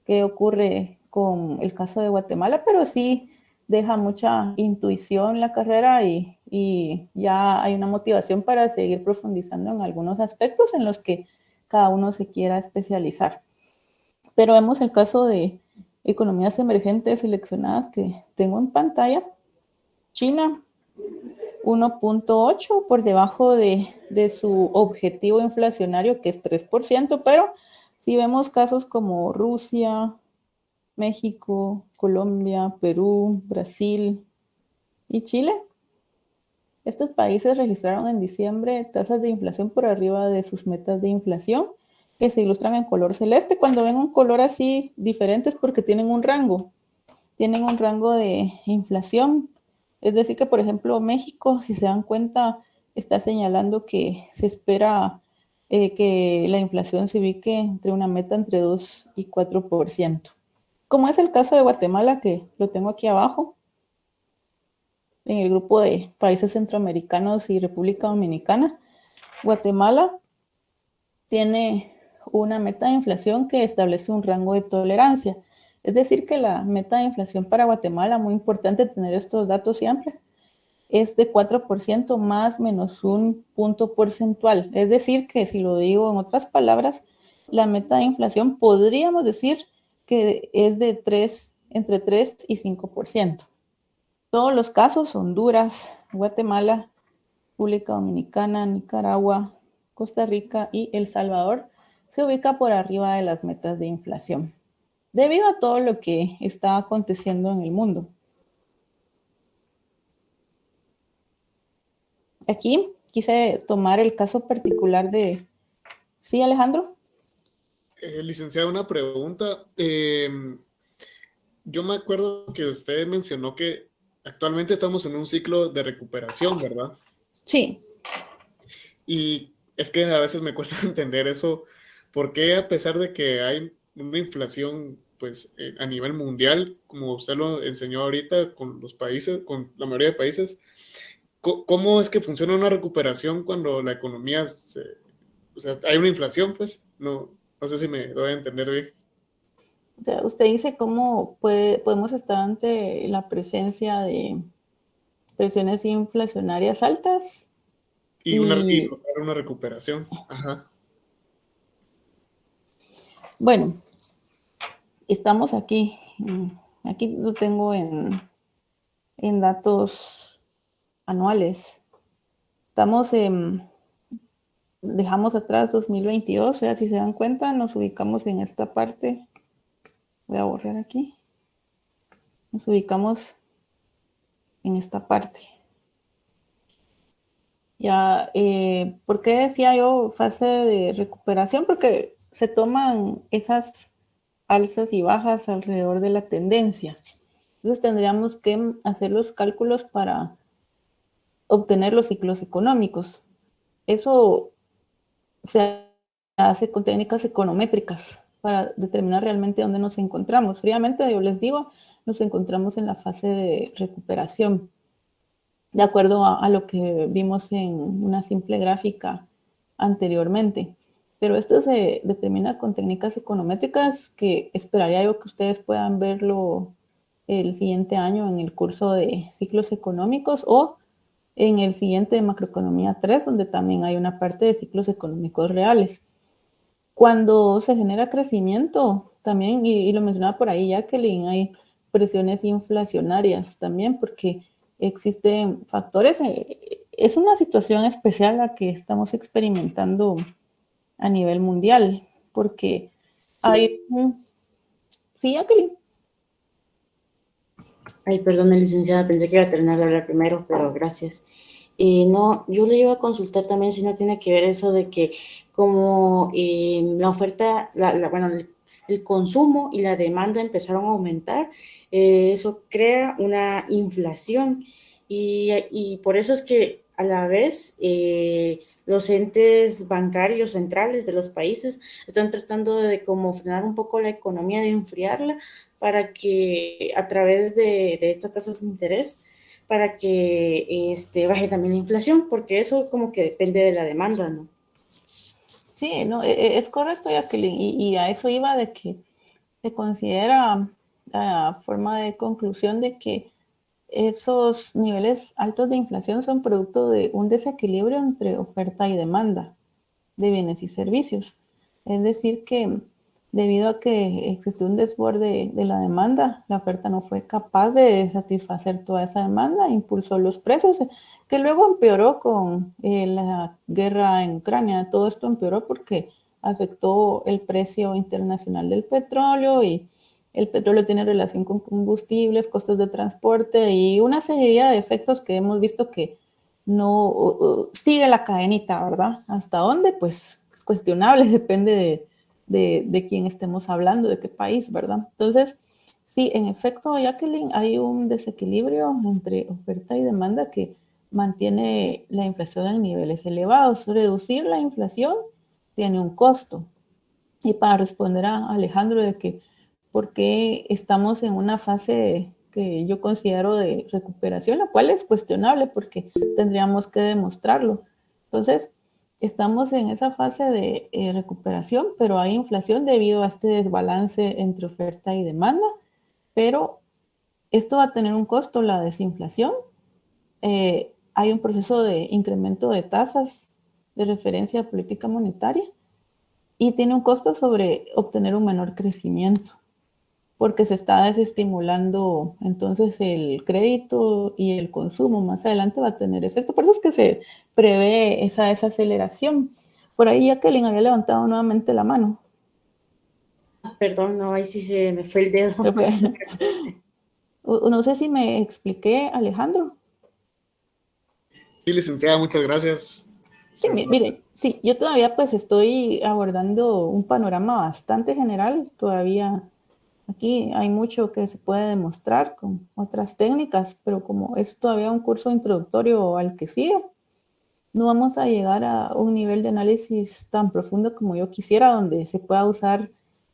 qué ocurre con el caso de Guatemala, pero sí deja mucha intuición la carrera y ya hay una motivación para seguir profundizando en algunos aspectos en los que cada uno se quiera especializar. Pero vemos el caso de economías emergentes seleccionadas que tengo en pantalla. China, 1.8 por debajo de su objetivo inflacionario, que es 3%, pero si vemos casos como Rusia, México, Colombia, Perú, Brasil y Chile, estos países registraron en diciembre tasas de inflación por arriba de sus metas de inflación, que se ilustran en color celeste. Cuando ven un color así diferente es porque tienen un rango de inflación. Es decir que, por ejemplo, México, si se dan cuenta, está señalando que se espera que la inflación se ubique entre una meta entre 2 y 4%. Como es el caso de Guatemala, que lo tengo aquí abajo, en el grupo de países centroamericanos y República Dominicana, Guatemala tiene una meta de inflación que establece un rango de tolerancia. Es decir, que la meta de inflación para Guatemala, muy importante tener estos datos siempre, es de 4% más menos un punto porcentual. Es decir, que si lo digo en otras palabras, la meta de inflación podríamos decir que es de entre 3 y 5%. Todos los casos, Honduras, Guatemala, República Dominicana, Nicaragua, Costa Rica y El Salvador, se ubica por arriba de las metas de inflación, debido a todo lo que está aconteciendo en el mundo. Aquí quise tomar el caso particular de... ¿Sí, Alejandro? Licenciada, una pregunta. Yo me acuerdo que usted mencionó que actualmente estamos en un ciclo de recuperación, ¿verdad? Sí. Y es que a veces me cuesta entender eso. ¿Por qué a pesar de que hay una inflación pues a nivel mundial, como usted lo enseñó ahorita con los países, con la mayoría de países, cómo es que funciona una recuperación cuando la economía o sea, hay una inflación? Pues no sé si me doy a entender bien. O sea, usted dice cómo podemos estar ante la presencia de presiones inflacionarias altas Y mostrar una recuperación. Ajá. Bueno, estamos aquí. Aquí lo tengo en datos anuales. Estamos dejamos atrás 2022, o sea, si se dan cuenta, nos ubicamos en esta parte. Voy a borrar aquí. Nos ubicamos en esta parte. Ya, ¿por qué decía yo fase de recuperación? Porque se toman esas alzas y bajas alrededor de la tendencia. Entonces tendríamos que hacer los cálculos para obtener los ciclos económicos. Eso se hace con técnicas econométricas para determinar realmente dónde nos encontramos. Fríamente, yo les digo, nos encontramos en la fase de recuperación, de acuerdo a lo que vimos en una simple gráfica anteriormente. Pero esto se determina con técnicas econométricas que esperaría yo que ustedes puedan verlo el siguiente año en el curso de ciclos económicos o en el siguiente de macroeconomía 3, donde también hay una parte de ciclos económicos reales. Cuando se genera crecimiento, también, y lo mencionaba por ahí Jacqueline, hay presiones inflacionarias también, porque existen factores, es una situación especial la que estamos experimentando a nivel mundial, porque hay... Sí, Jacqueline. Ay, perdón, licenciada, pensé que iba a terminar de hablar primero, pero gracias. No, yo le iba a consultar también si no tiene que ver eso de que como la oferta, bueno, el consumo y la demanda empezaron a aumentar, eso crea una inflación y por eso es que a la vez los entes bancarios centrales de los países están tratando de como frenar un poco la economía, de enfriarla, para que a través de estas tasas de interés, para que baje también la inflación, porque eso como que depende de la demanda, ¿no? Sí, no, es correcto, Jacqueline, y a eso iba de que se considera la forma de conclusión de que esos niveles altos de inflación son producto de un desequilibrio entre oferta y demanda de bienes y servicios. Es decir, que debido a que existe un desborde de la demanda, la oferta no fue capaz de satisfacer toda esa demanda, impulsó los precios, que luego empeoró con la guerra en Ucrania. Todo esto empeoró porque afectó el precio internacional del petróleo y el petróleo tiene relación con combustibles, costos de transporte y una serie de efectos que hemos visto que no sigue la cadenita, ¿verdad? ¿Hasta dónde? Pues es cuestionable, depende de quién estemos hablando, de qué país, ¿verdad? Entonces, sí, en efecto, Jacqueline, hay un desequilibrio entre oferta y demanda que mantiene la inflación en niveles elevados. Reducir la inflación tiene un costo. Y para responder a Alejandro de que por qué estamos en una fase que yo considero de recuperación, la cual es cuestionable porque tendríamos que demostrarlo. Entonces, estamos en esa fase de recuperación, pero hay inflación debido a este desbalance entre oferta y demanda, pero esto va a tener un costo, la desinflación, hay un proceso de incremento de tasas de referencia de política monetaria y tiene un costo sobre obtener un menor crecimiento, porque se está desestimulando entonces el crédito y el consumo. Más adelante va a tener efecto. Por eso es que se prevé esa desaceleración. Por ahí Jacqueline había levantado nuevamente la mano. Perdón, no, ahí sí se me fue el dedo. No sé si me expliqué, Alejandro. Sí, licenciada, muchas gracias. Sí, mire, sí, yo todavía pues estoy abordando un panorama bastante general. Todavía aquí hay mucho que se puede demostrar con otras técnicas, pero como es todavía un curso introductorio al que sigue, no vamos a llegar a un nivel de análisis tan profundo como yo quisiera, donde se pueda usar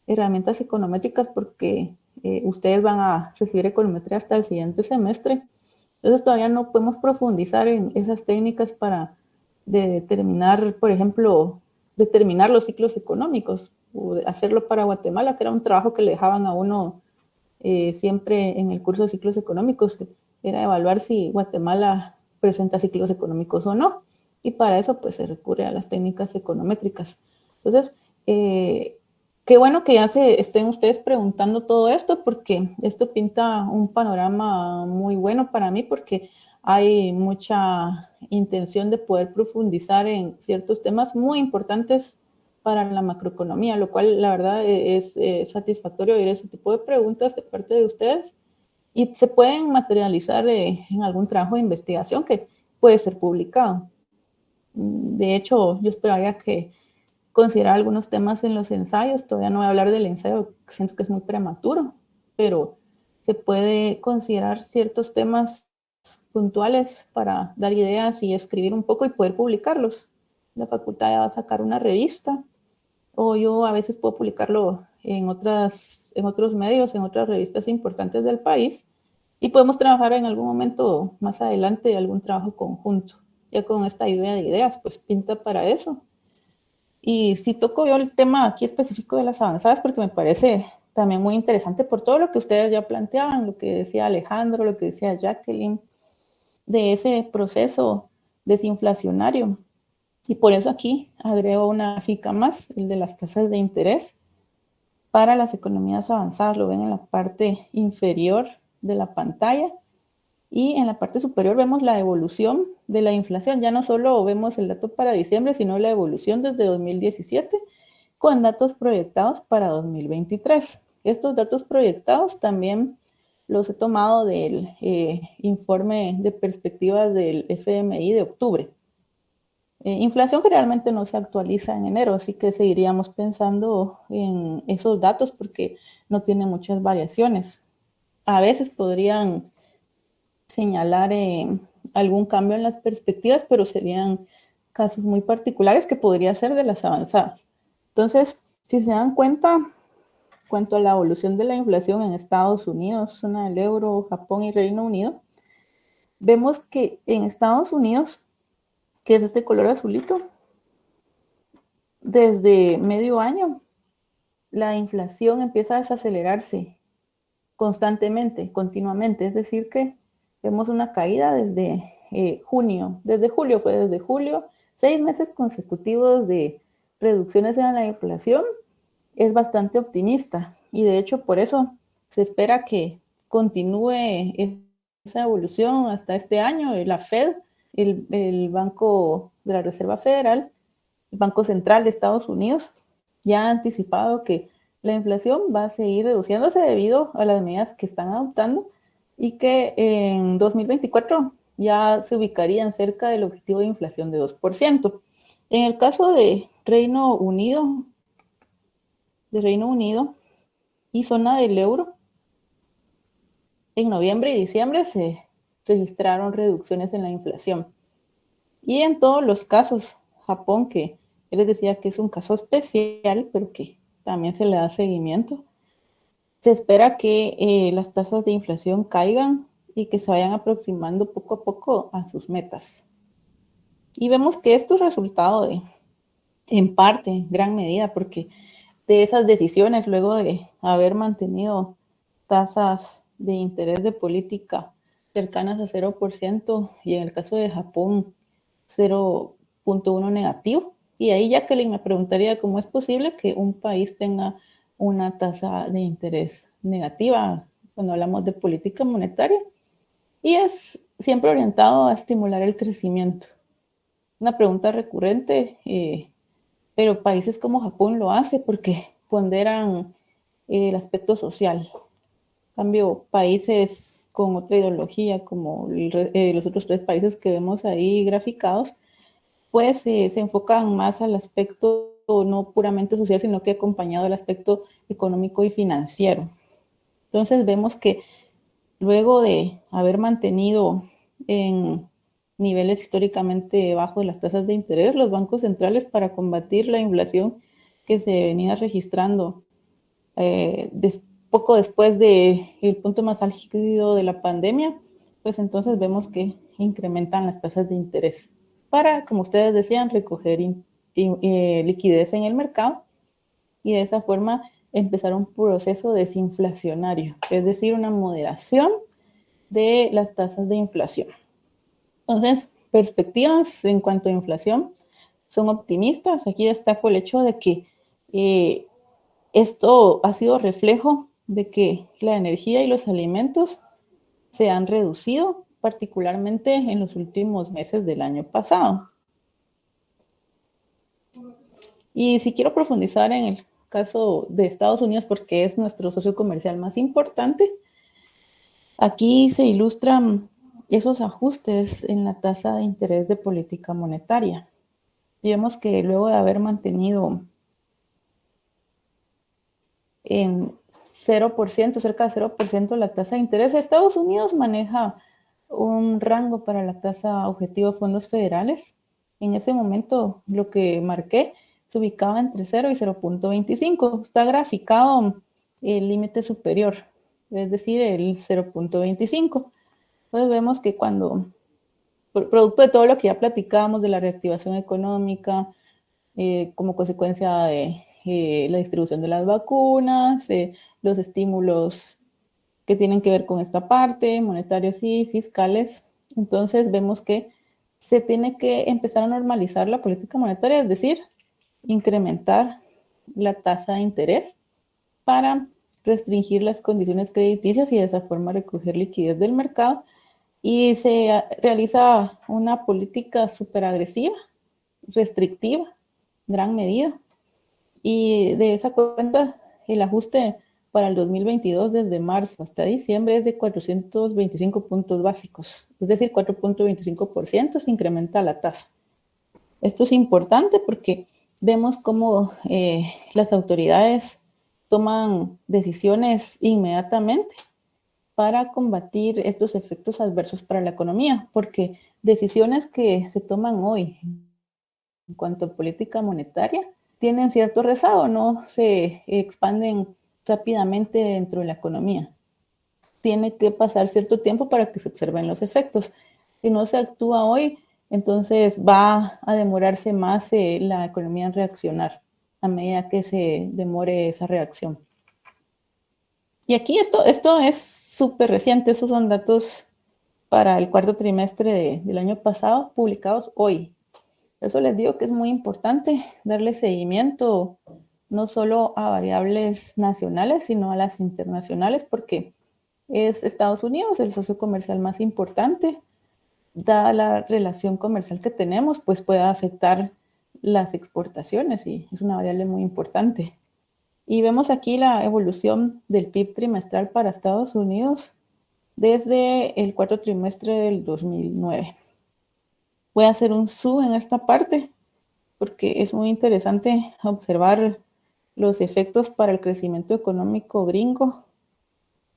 herramientas econométricas, porque ustedes van a recibir econometría hasta el siguiente semestre. Entonces todavía no podemos profundizar en esas técnicas para determinar, por ejemplo, determinar los ciclos económicos, o hacerlo para Guatemala, que era un trabajo que le dejaban a uno siempre en el curso de ciclos económicos, era evaluar si Guatemala presenta ciclos económicos o no. Y para eso pues se recurre a las técnicas econométricas. Entonces, qué bueno que ya se estén ustedes preguntando todo esto, porque esto pinta un panorama muy bueno para mí, porque hay mucha intención de poder profundizar en ciertos temas muy importantes para la macroeconomía, lo cual la verdad es satisfactorio oír ese tipo de preguntas de parte de ustedes y se pueden materializar en algún trabajo de investigación que puede ser publicado. De hecho, yo esperaría que considerar algunos temas en los ensayos. Todavía no voy a hablar del ensayo, siento que es muy prematuro, pero se puede considerar ciertos temas puntuales para dar ideas y escribir un poco y poder publicarlos. La facultad ya va a sacar una revista, o yo a veces puedo publicarlo en otros medios, en otras revistas importantes del país, y podemos trabajar en algún momento más adelante algún trabajo conjunto. Ya con esta lluvia de ideas, pues pinta para eso. Y sí toco yo el tema aquí específico de las avanzadas porque me parece también muy interesante por todo lo que ustedes ya planteaban, lo que decía Alejandro, lo que decía Jacqueline, de ese proceso desinflacionario. Y por eso aquí agrego una fica más, el de las tasas de interés para las economías avanzadas. Lo ven en la parte inferior de la pantalla. Y en la parte superior vemos la evolución de la inflación. Ya no solo vemos el dato para diciembre, sino la evolución desde 2017 con datos proyectados para 2023. Estos datos proyectados también los he tomado del informe de perspectivas del FMI de octubre. Inflación generalmente no se actualiza en enero, así que seguiríamos pensando en esos datos porque no tiene muchas variaciones. A veces podrían señalar algún cambio en las perspectivas, pero serían casos muy particulares que podría ser de las avanzadas. Entonces, si se dan cuenta, cuanto a la evolución de la inflación en Estados Unidos, zona del euro, Japón y Reino Unido, vemos que en Estados Unidos, que es este color azulito, desde medio año, la inflación empieza a desacelerarse constantemente, continuamente, es decir que vemos una caída desde junio, desde julio, 6 meses consecutivos de reducciones en la inflación, es bastante optimista y de hecho por eso se espera que continúe esa evolución hasta este año. La Fed, el Banco de la Reserva Federal, el Banco Central de Estados Unidos, ya ha anticipado que la inflación va a seguir reduciéndose debido a las medidas que están adoptando y que en 2024 ya se ubicarían cerca del objetivo de inflación de 2%. En el caso de Reino Unido y zona del euro, en noviembre y diciembre se registraron reducciones en la inflación. Y en todos los casos, Japón, que yo les decía que es un caso especial, pero que también se le da seguimiento, se espera que las tasas de inflación caigan y que se vayan aproximando poco a poco a sus metas. Y vemos que esto es resultado de, en parte, en gran medida, porque de esas decisiones, luego de haber mantenido tasas de interés de política cercanas a 0% y en el caso de Japón 0.1 negativo. Y ahí Jacqueline me preguntaría cómo es posible que un país tenga una tasa de interés negativa cuando hablamos de política monetaria, y es siempre orientado a estimular el crecimiento. Una pregunta recurrente, pero países como Japón lo hace porque ponderan el aspecto social. En cambio, países con otra ideología, como los otros 3 países que vemos ahí graficados, pues se enfocan más al aspecto no puramente social, sino que acompañado del aspecto económico y financiero. Entonces vemos que luego de haber mantenido en niveles históricamente bajos las tasas de interés, los bancos centrales, para combatir la inflación que se venía registrando poco después del punto más álgido de la pandemia, pues entonces vemos que incrementan las tasas de interés para, como ustedes decían, recoger liquidez en el mercado y de esa forma empezar un proceso desinflacionario, es decir, una moderación de las tasas de inflación. Entonces, perspectivas en cuanto a inflación son optimistas. Aquí destaco el hecho de que esto ha sido reflejo de que la energía y los alimentos se han reducido, particularmente en los últimos meses del año pasado. Y si quiero profundizar en el caso de Estados Unidos, porque es nuestro socio comercial más importante, aquí se ilustran esos ajustes en la tasa de interés de política monetaria. Y vemos que luego de haber mantenido en 0%, cerca de 0% la tasa de interés, Estados Unidos maneja un rango para la tasa objetivo de fondos federales. En ese momento, lo que marqué se ubicaba entre 0 y 0.25. Está graficado el límite superior, es decir, el 0.25. Entonces vemos que cuando, producto de todo lo que ya platicábamos de la reactivación económica, como consecuencia de la distribución de las vacunas, los estímulos que tienen que ver con esta parte, monetarios y fiscales, entonces vemos que se tiene que empezar a normalizar la política monetaria, es decir, incrementar la tasa de interés para restringir las condiciones crediticias y de esa forma recoger liquidez del mercado, y se realiza una política súper agresiva, restrictiva, gran medida, y de esa cuenta el ajuste para el 2022 desde marzo hasta diciembre es de 425 puntos básicos, es decir, 4.25% se incrementa la tasa. Esto es importante porque vemos cómo las autoridades toman decisiones inmediatamente para combatir estos efectos adversos para la economía, porque decisiones que se toman hoy en cuanto a política monetaria tienen cierto rezago, no se expanden rápidamente dentro de la economía. Tiene que pasar cierto tiempo para que se observen los efectos. Si no se actúa hoy, entonces va a demorarse más la economía en reaccionar a medida que se demore esa reacción. Y aquí esto es súper reciente, esos son datos para el cuarto trimestre del año pasado, publicados hoy. Por eso les digo que es muy importante darle seguimiento no solo a variables nacionales, sino a las internacionales, porque es Estados Unidos el socio comercial más importante. Dada la relación comercial que tenemos, pues puede afectar las exportaciones y es una variable muy importante. Y vemos aquí la evolución del PIB trimestral para Estados Unidos desde el cuarto trimestre del 2009. Voy a hacer un zoom en esta parte porque es muy interesante observar los efectos para el crecimiento económico gringo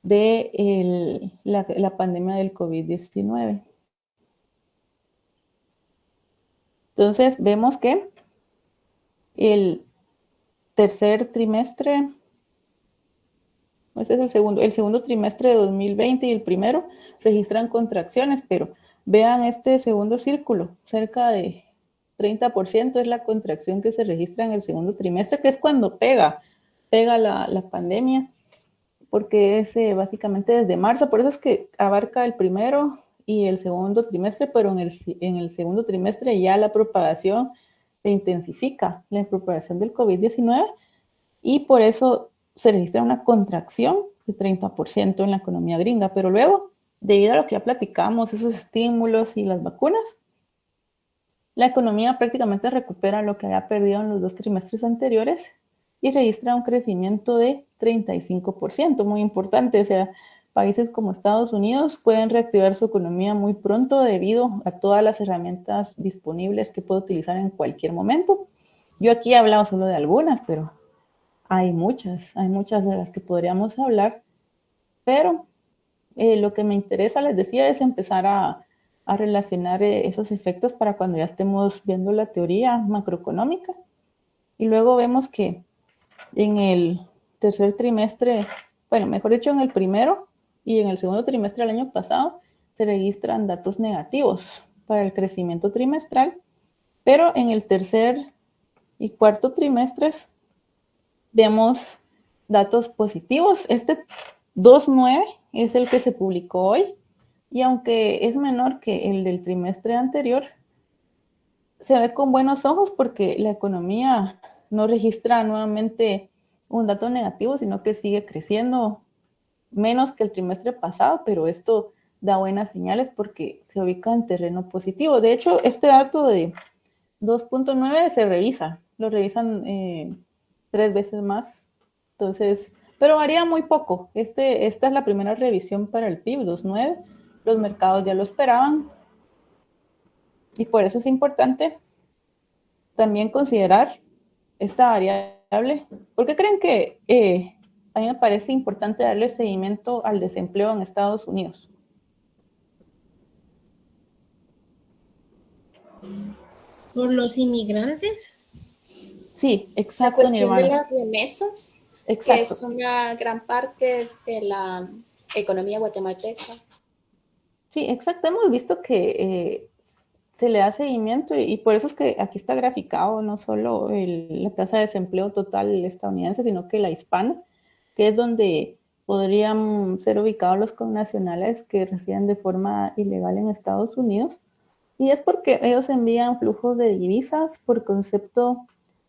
de la pandemia del COVID-19. Entonces vemos que el tercer trimestre, este es el segundo trimestre de 2020 y el primero registran contracciones, pero vean este segundo círculo, cerca de 30% es la contracción que se registra en el segundo trimestre, que es cuando pega la pandemia, porque es básicamente desde marzo, por eso es que abarca el primero y el segundo trimestre, pero en el segundo trimestre ya la propagación se intensifica, la propagación del COVID-19, y por eso se registra una contracción de 30% en la economía gringa, pero luego, debido a lo que ya platicamos, esos estímulos y las vacunas, la economía prácticamente recupera lo que había perdido en los 2 trimestres anteriores y registra un crecimiento de 35%, muy importante. O sea, países como Estados Unidos pueden reactivar su economía muy pronto debido a todas las herramientas disponibles que puede utilizar en cualquier momento. Yo aquí he hablado solo de algunas, pero hay muchas de las que podríamos hablar, pero lo que me interesa, les decía, es empezar a relacionar esos efectos para cuando ya estemos viendo la teoría macroeconómica. Y luego vemos que en el tercer trimestre, bueno, mejor dicho, en el primero y en el segundo trimestre del año pasado, se registran datos negativos para el crecimiento trimestral, pero en el tercer y cuarto trimestres vemos datos positivos. Este 2.9 es el que se publicó hoy, y aunque es menor que el del trimestre anterior, se ve con buenos ojos porque la economía no registra nuevamente un dato negativo, sino que sigue creciendo menos que el trimestre pasado, pero esto da buenas señales porque se ubica en terreno positivo. De hecho, este dato de 2.9 se revisa, lo revisan 3 veces más, entonces, pero varía muy poco. Esta es la primera revisión para el PIB 2.9, los mercados ya lo esperaban, y por eso es importante también considerar esta variable. ¿Por qué creen que a mí me parece importante darle seguimiento al desempleo en Estados Unidos? Por los inmigrantes. Sí, La exacto, cuestión de Nirvana. las remesas, que Exacto. es una gran parte de la economía guatemalteca. Sí, exacto. Hemos visto que se le da seguimiento, y por eso es que aquí está graficado no solo la tasa de desempleo total estadounidense, sino que la hispana, que es donde podrían ser ubicados los connacionales que residen de forma ilegal en Estados Unidos. Y es porque ellos envían flujos de divisas por concepto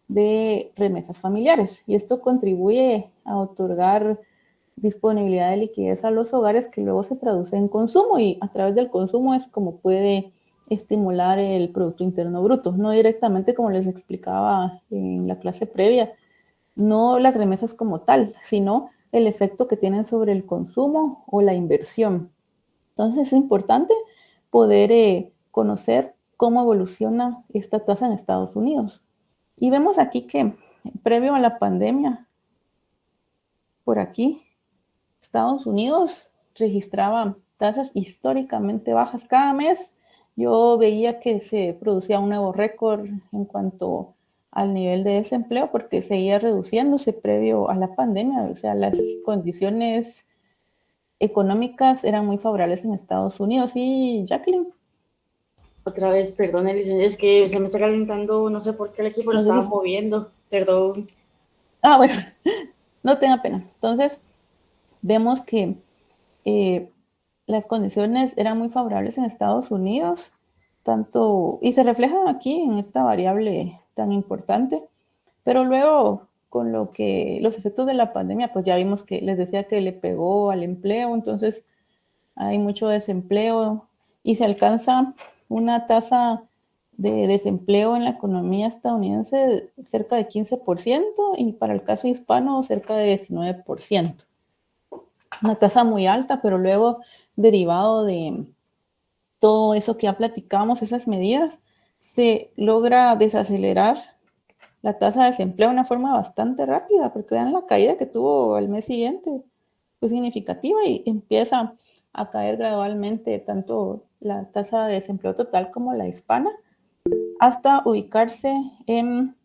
de remesas familiares, y esto contribuye a otorgar disponibilidad de liquidez a los hogares, que luego se traduce en consumo, y a través del consumo es como puede estimular el Producto Interno Bruto, no directamente, como les explicaba en la clase previa, no las remesas como tal, sino el efecto que tienen sobre el consumo o la inversión. Entonces es importante poder conocer cómo evoluciona esta tasa en Estados Unidos. Y vemos aquí que previo a la pandemia, por aquí, Estados Unidos registraba tasas históricamente bajas. Cada mes yo veía que se producía un nuevo récord en cuanto al nivel de desempleo, porque seguía reduciéndose previo a la pandemia. O sea, las condiciones económicas eran muy favorables en Estados Unidos. Y Jacqueline. Otra vez, perdón, es que se me está calentando, no sé por qué el equipo lo estaba moviendo, perdón. Ah, bueno, no tenga pena. Entonces, vemos que las condiciones eran muy favorables en Estados Unidos, tanto, y se reflejan aquí en esta variable tan importante, pero luego con los efectos de la pandemia, pues ya vimos que les decía que le pegó al empleo, entonces hay mucho desempleo y se alcanza una tasa de desempleo en la economía estadounidense cerca de 15%, y para el caso hispano cerca de 19%. Una tasa muy alta, pero luego, derivado de todo eso que ya platicamos, esas medidas, se logra desacelerar la tasa de desempleo de una forma bastante rápida, porque vean la caída que tuvo al mes siguiente, fue significativa, y empieza a caer gradualmente tanto la tasa de desempleo total como la hispana, hasta ubicarse en,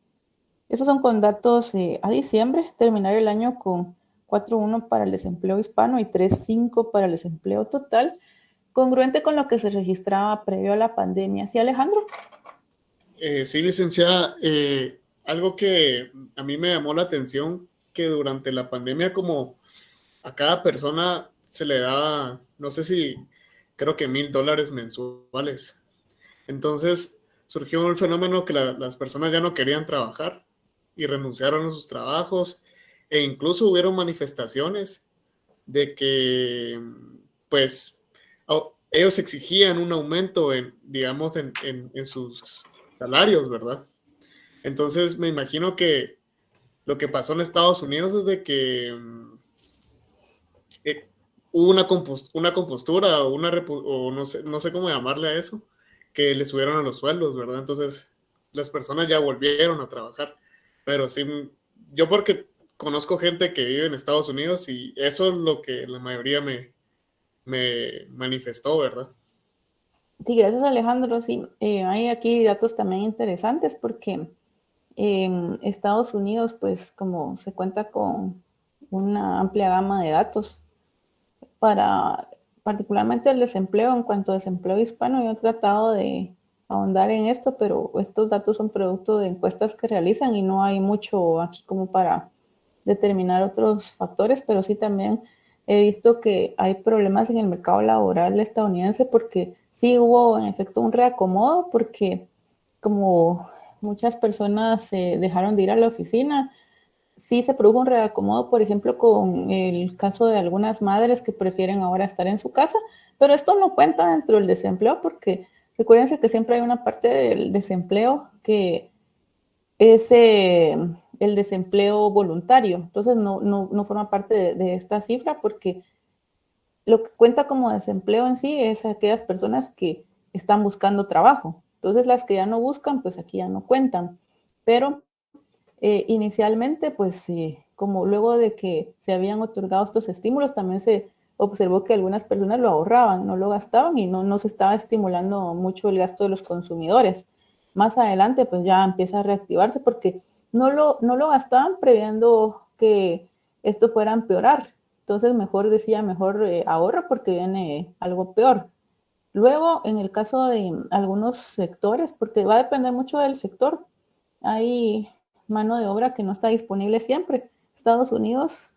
esos son con datos a diciembre, terminar el año con 4.1 para el desempleo hispano y 3.5 para el desempleo total, congruente con lo que se registraba previo a la pandemia. ¿Sí, Alejandro? Sí, licenciada. Algo que a mí me llamó la atención, que durante la pandemia como a cada persona se le da, no sé si, creo que $1,000 mensuales. Entonces surgió un fenómeno que las personas ya no querían trabajar y renunciaron a sus trabajos, e incluso hubieron manifestaciones de que, pues, ellos exigían un aumento digamos, en sus salarios, ¿verdad? Entonces me imagino que lo que pasó en Estados Unidos es de que hubo una compostura o no sé cómo llamarle a eso, que le subieron a los sueldos, ¿verdad? Entonces las personas ya volvieron a trabajar. Pero sí, yo porque conozco gente que vive en Estados Unidos y eso es lo que la mayoría me manifestó, ¿verdad? Sí, gracias Alejandro. Sí, hay aquí datos también interesantes porque en Estados Unidos, pues como se cuenta con una amplia gama de datos para particularmente el desempleo, en cuanto a desempleo hispano, yo he tratado de ahondar en esto, pero estos datos son producto de encuestas que realizan y no hay mucho aquí como para determinar otros factores, pero sí también he visto que hay problemas en el mercado laboral estadounidense porque sí hubo en efecto un reacomodo porque como muchas personas dejaron de ir a la oficina, sí se produjo un reacomodo, por ejemplo, con el caso de algunas madres que prefieren ahora estar en su casa, pero esto no cuenta dentro del desempleo porque recuérdense que siempre hay una parte del desempleo que es el desempleo voluntario, entonces no forma parte de esta cifra porque lo que cuenta como desempleo en sí es aquellas personas que están buscando trabajo, entonces las que ya no buscan, pues aquí ya no cuentan, pero inicialmente, pues como luego de que se habían otorgado estos estímulos, también se observó que algunas personas lo ahorraban, no lo gastaban y no se estaba estimulando mucho el gasto de los consumidores. Más adelante, pues ya empieza a reactivarse porque no lo gastaban previendo que esto fuera a empeorar. Entonces, mejor ahorra porque viene algo peor. Luego, en el caso de algunos sectores, porque va a depender mucho del sector, hay mano de obra que no está disponible siempre. Estados Unidos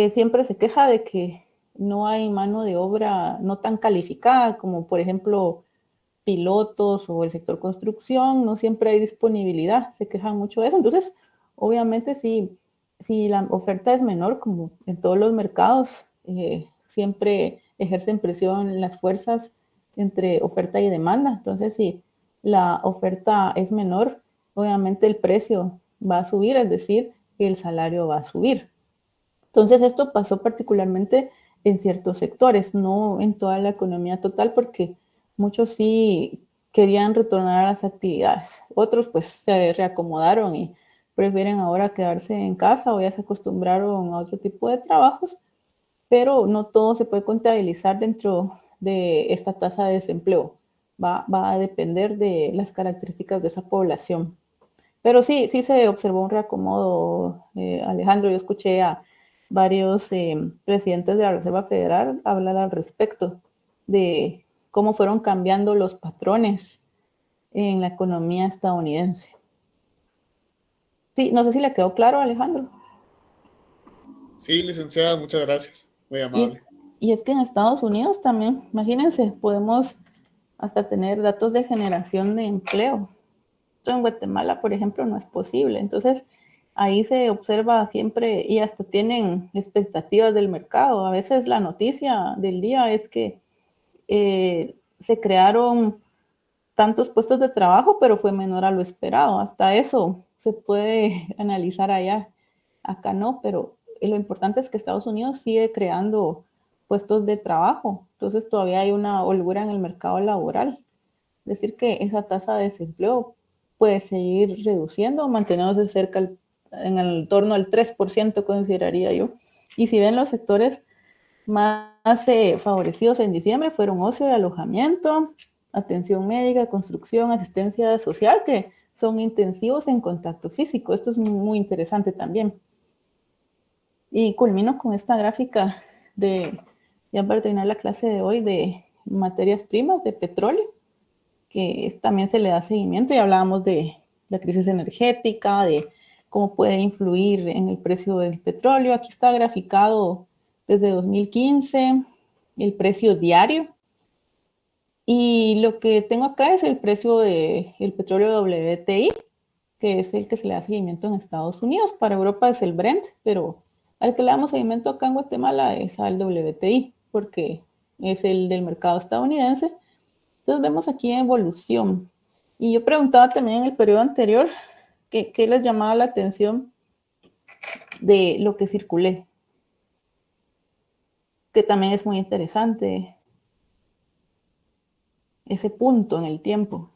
siempre se queja de que no hay mano de obra no tan calificada como por ejemplo pilotos o el sector construcción, no siempre hay disponibilidad, se quejan mucho de eso. Entonces, obviamente si la oferta es menor, como en todos los mercados, siempre ejercen presión las fuerzas entre oferta y demanda. Entonces, si la oferta es menor, obviamente el precio va a subir, es decir, el salario va a subir. Entonces, esto pasó particularmente en ciertos sectores, no en toda la economía total, porque muchos sí querían retornar a las actividades. Otros pues se reacomodaron y prefieren ahora quedarse en casa o ya se acostumbraron a otro tipo de trabajos, pero no todo se puede contabilizar dentro de esta tasa de desempleo. Va a depender de las características de esa población. Pero sí se observó un reacomodo, Alejandro. Yo escuché a varios presidentes de la Reserva Federal hablar al respecto de cómo fueron cambiando los patrones en la economía estadounidense. Sí, no sé si le quedó claro, Alejandro. Sí, licenciada, muchas gracias. Muy amable. Y es que en Estados Unidos también, imagínense, podemos hasta tener datos de generación de empleo. Esto en Guatemala, por ejemplo, no es posible. Entonces, ahí se observa siempre y hasta tienen expectativas del mercado. A veces la noticia del día es que se crearon tantos puestos de trabajo, pero fue menor a lo esperado. Hasta eso se puede analizar allá. Acá no, pero lo importante es que Estados Unidos sigue creando puestos de trabajo. Entonces todavía hay una holgura en el mercado laboral. Es decir, que esa tasa de desempleo puede seguir reduciendo, manteniéndose cerca en el torno al 3%, consideraría yo. Y si ven los sectores más favorecidos en diciembre fueron ocio y alojamiento, atención médica, construcción, asistencia social, que son intensivos en contacto físico. Esto es muy interesante también. Y culmino con esta gráfica ya para terminar la clase de hoy, de materias primas, de petróleo, que también se le da seguimiento y hablábamos de la crisis energética, de cómo puede influir en el precio del petróleo. Aquí está graficado desde 2015, el precio diario. Y lo que tengo acá es el precio del petróleo WTI, que es el que se le da seguimiento en Estados Unidos. Para Europa es el Brent, pero al que le damos seguimiento acá en Guatemala es al WTI, porque es el del mercado estadounidense. Entonces vemos aquí evolución. Y yo preguntaba también en el periodo anterior qué les llamaba la atención de lo que circulé, que también es muy interesante ese punto en el tiempo.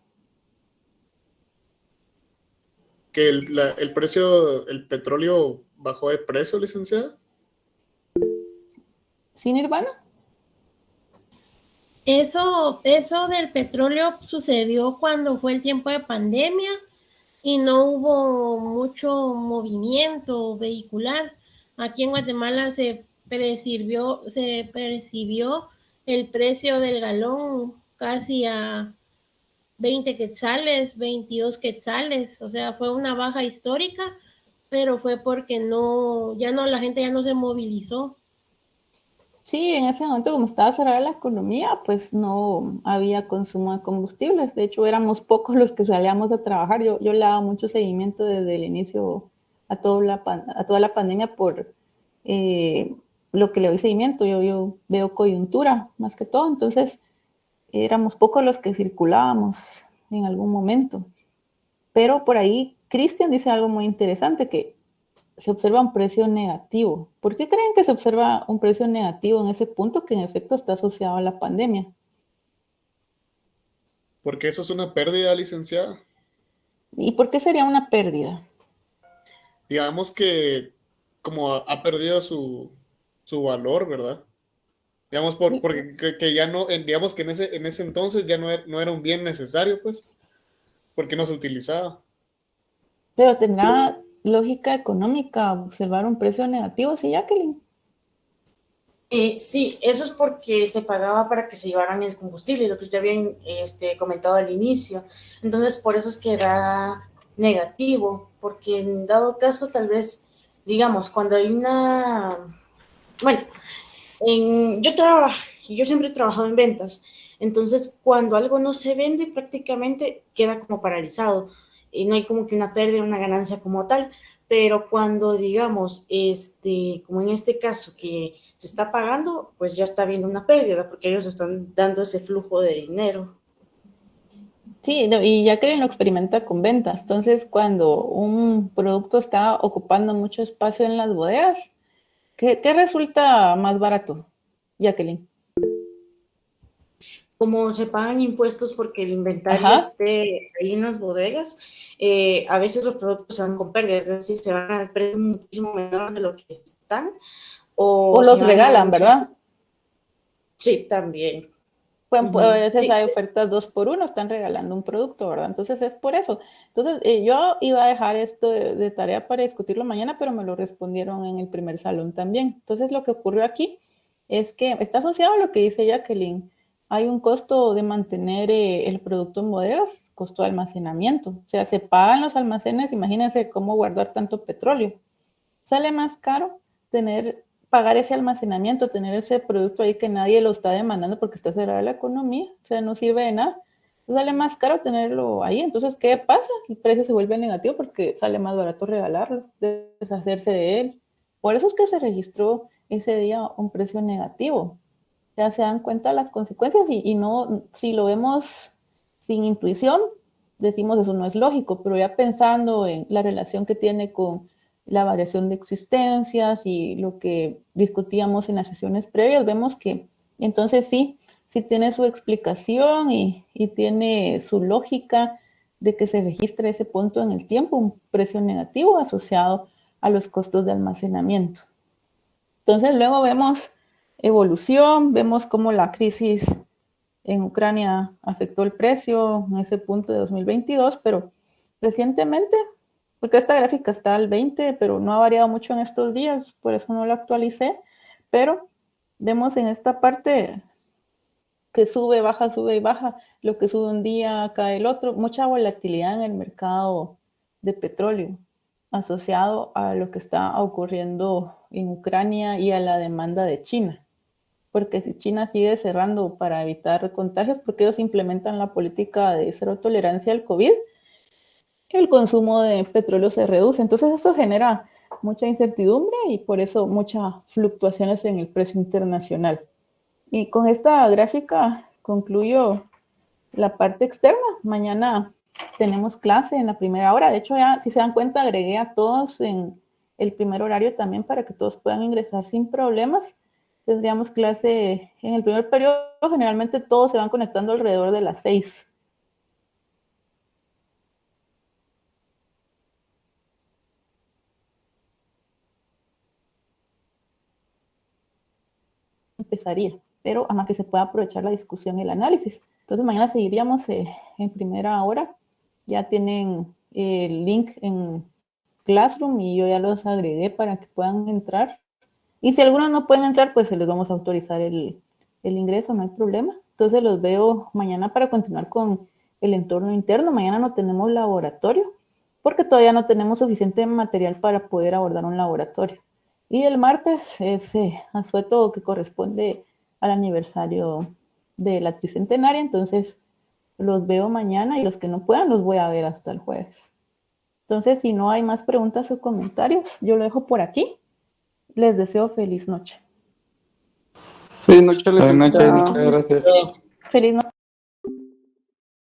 Que el precio, el petróleo bajó de precio, licenciada. ¿Sí, Nirvana? Eso del petróleo sucedió cuando fue el tiempo de pandemia y no hubo mucho movimiento vehicular. Aquí en Guatemala se percibió el precio del galón casi a 20 quetzales, 22 quetzales, o sea, fue una baja histórica, pero fue porque la gente ya no se movilizó. Sí, en ese momento, como estaba cerrada la economía, pues no había consumo de combustibles. De hecho, éramos pocos los que salíamos a trabajar. Yo le daba mucho seguimiento desde el inicio a toda la pandemia por lo que le doy seguimiento. Yo veo coyuntura más que todo, entonces éramos pocos los que circulábamos en algún momento. Pero por ahí Cristian dice algo muy interesante, que se observa un precio negativo. ¿Por qué creen que se observa un precio negativo en ese punto que en efecto está asociado a la pandemia? Porque eso es una pérdida, licenciada. ¿Y por qué sería una pérdida? Digamos que como ha perdido su valor, ¿verdad? Digamos, porque que ya no, digamos que en ese entonces ya no era un bien necesario, pues, porque no se utilizaba. Pero tendrá lógica económica observar un precio negativo, ¿sí, Jacqueline? Sí, eso es porque se pagaba para que se llevaran el combustible, lo que usted había comentado al inicio. Entonces, por eso es que da negativo, porque en dado caso, tal vez, digamos, cuando hay bueno, yo siempre he trabajado en ventas, entonces cuando algo no se vende, prácticamente queda como paralizado y no hay como que una pérdida, una ganancia como tal. Pero cuando, digamos, como en este caso, que se está pagando, pues ya está habiendo una pérdida, porque ellos están dando ese flujo de dinero. Sí, no, y Jacqueline lo experimenta con ventas. Entonces, cuando un producto está ocupando mucho espacio en las bodegas, ¿qué resulta más barato, Jacqueline? Como se pagan impuestos porque el inventario Ajá. esté ahí en las bodegas, a veces los productos se van con pérdidas, es decir, se van al precio muchísimo menor de lo que están, O o se los van a regalan, ¿verdad? Sí, también. A Ujú. veces Sí, hay ofertas 2 por 1, están regalando un producto, ¿verdad? Entonces es por eso. Entonces yo iba a dejar esto de tarea para discutirlo mañana, pero me lo respondieron en el primer salón también. Entonces lo que ocurrió aquí es que está asociado a lo que dice Jacqueline. Hay un costo de mantener el producto en bodegas, costo de almacenamiento. O sea, se pagan los almacenes, imagínense cómo guardar tanto petróleo. Sale más caro pagar ese almacenamiento, tener ese producto ahí que nadie lo está demandando porque está cerrada la economía, o sea, no sirve de nada. Sale más caro tenerlo ahí. Entonces, ¿qué pasa? El precio se vuelve negativo porque sale más barato regalarlo, deshacerse de él. Por eso es que se registró ese día un precio negativo. Ya se dan cuenta las consecuencias y no, si lo vemos sin intuición, decimos eso no es lógico, pero ya pensando en la relación que tiene con la variación de existencias y lo que discutíamos en las sesiones previas, vemos que entonces sí tiene su explicación y tiene su lógica de que se registre ese punto en el tiempo, un precio negativo asociado a los costos de almacenamiento. Entonces luego vemos evolución, vemos cómo la crisis en Ucrania afectó el precio en ese punto de 2022, pero recientemente, porque esta gráfica está al 20, pero no ha variado mucho en estos días, por eso no la actualicé, pero vemos en esta parte que sube y baja, lo que sube un día cae el otro, mucha volatilidad en el mercado de petróleo asociado a lo que está ocurriendo en Ucrania y a la demanda de China. Porque si China sigue cerrando para evitar contagios, porque ellos implementan la política de cero tolerancia al COVID, el consumo de petróleo se reduce. Entonces eso genera mucha incertidumbre y por eso muchas fluctuaciones en el precio internacional. Y con esta gráfica concluyo la parte externa. Mañana tenemos clase en la primera hora. De hecho, ya, si se dan cuenta, agregué a todos en el primer horario también para que todos puedan ingresar sin problemas. Tendríamos clase en el primer periodo. Generalmente todos se van conectando alrededor de las 6. Empezaría, pero además que se pueda aprovechar la discusión y el análisis. Entonces mañana seguiríamos en primera hora. Ya tienen el link en Classroom y yo ya los agregué para que puedan entrar. Y si algunos no pueden entrar, pues se les vamos a autorizar el ingreso, no hay problema. Entonces los veo mañana para continuar con el entorno interno. Mañana no tenemos laboratorio porque todavía no tenemos suficiente material para poder abordar un laboratorio. Y el martes es asueto que corresponde al aniversario de la tricentenaria, entonces los veo mañana y los que no puedan los voy a ver hasta el jueves. Entonces, si no hay más preguntas o comentarios, yo lo dejo por aquí. Les deseo feliz noche. Feliz noche, Buenas noches, licenciada. muchas gracias. Feliz noche.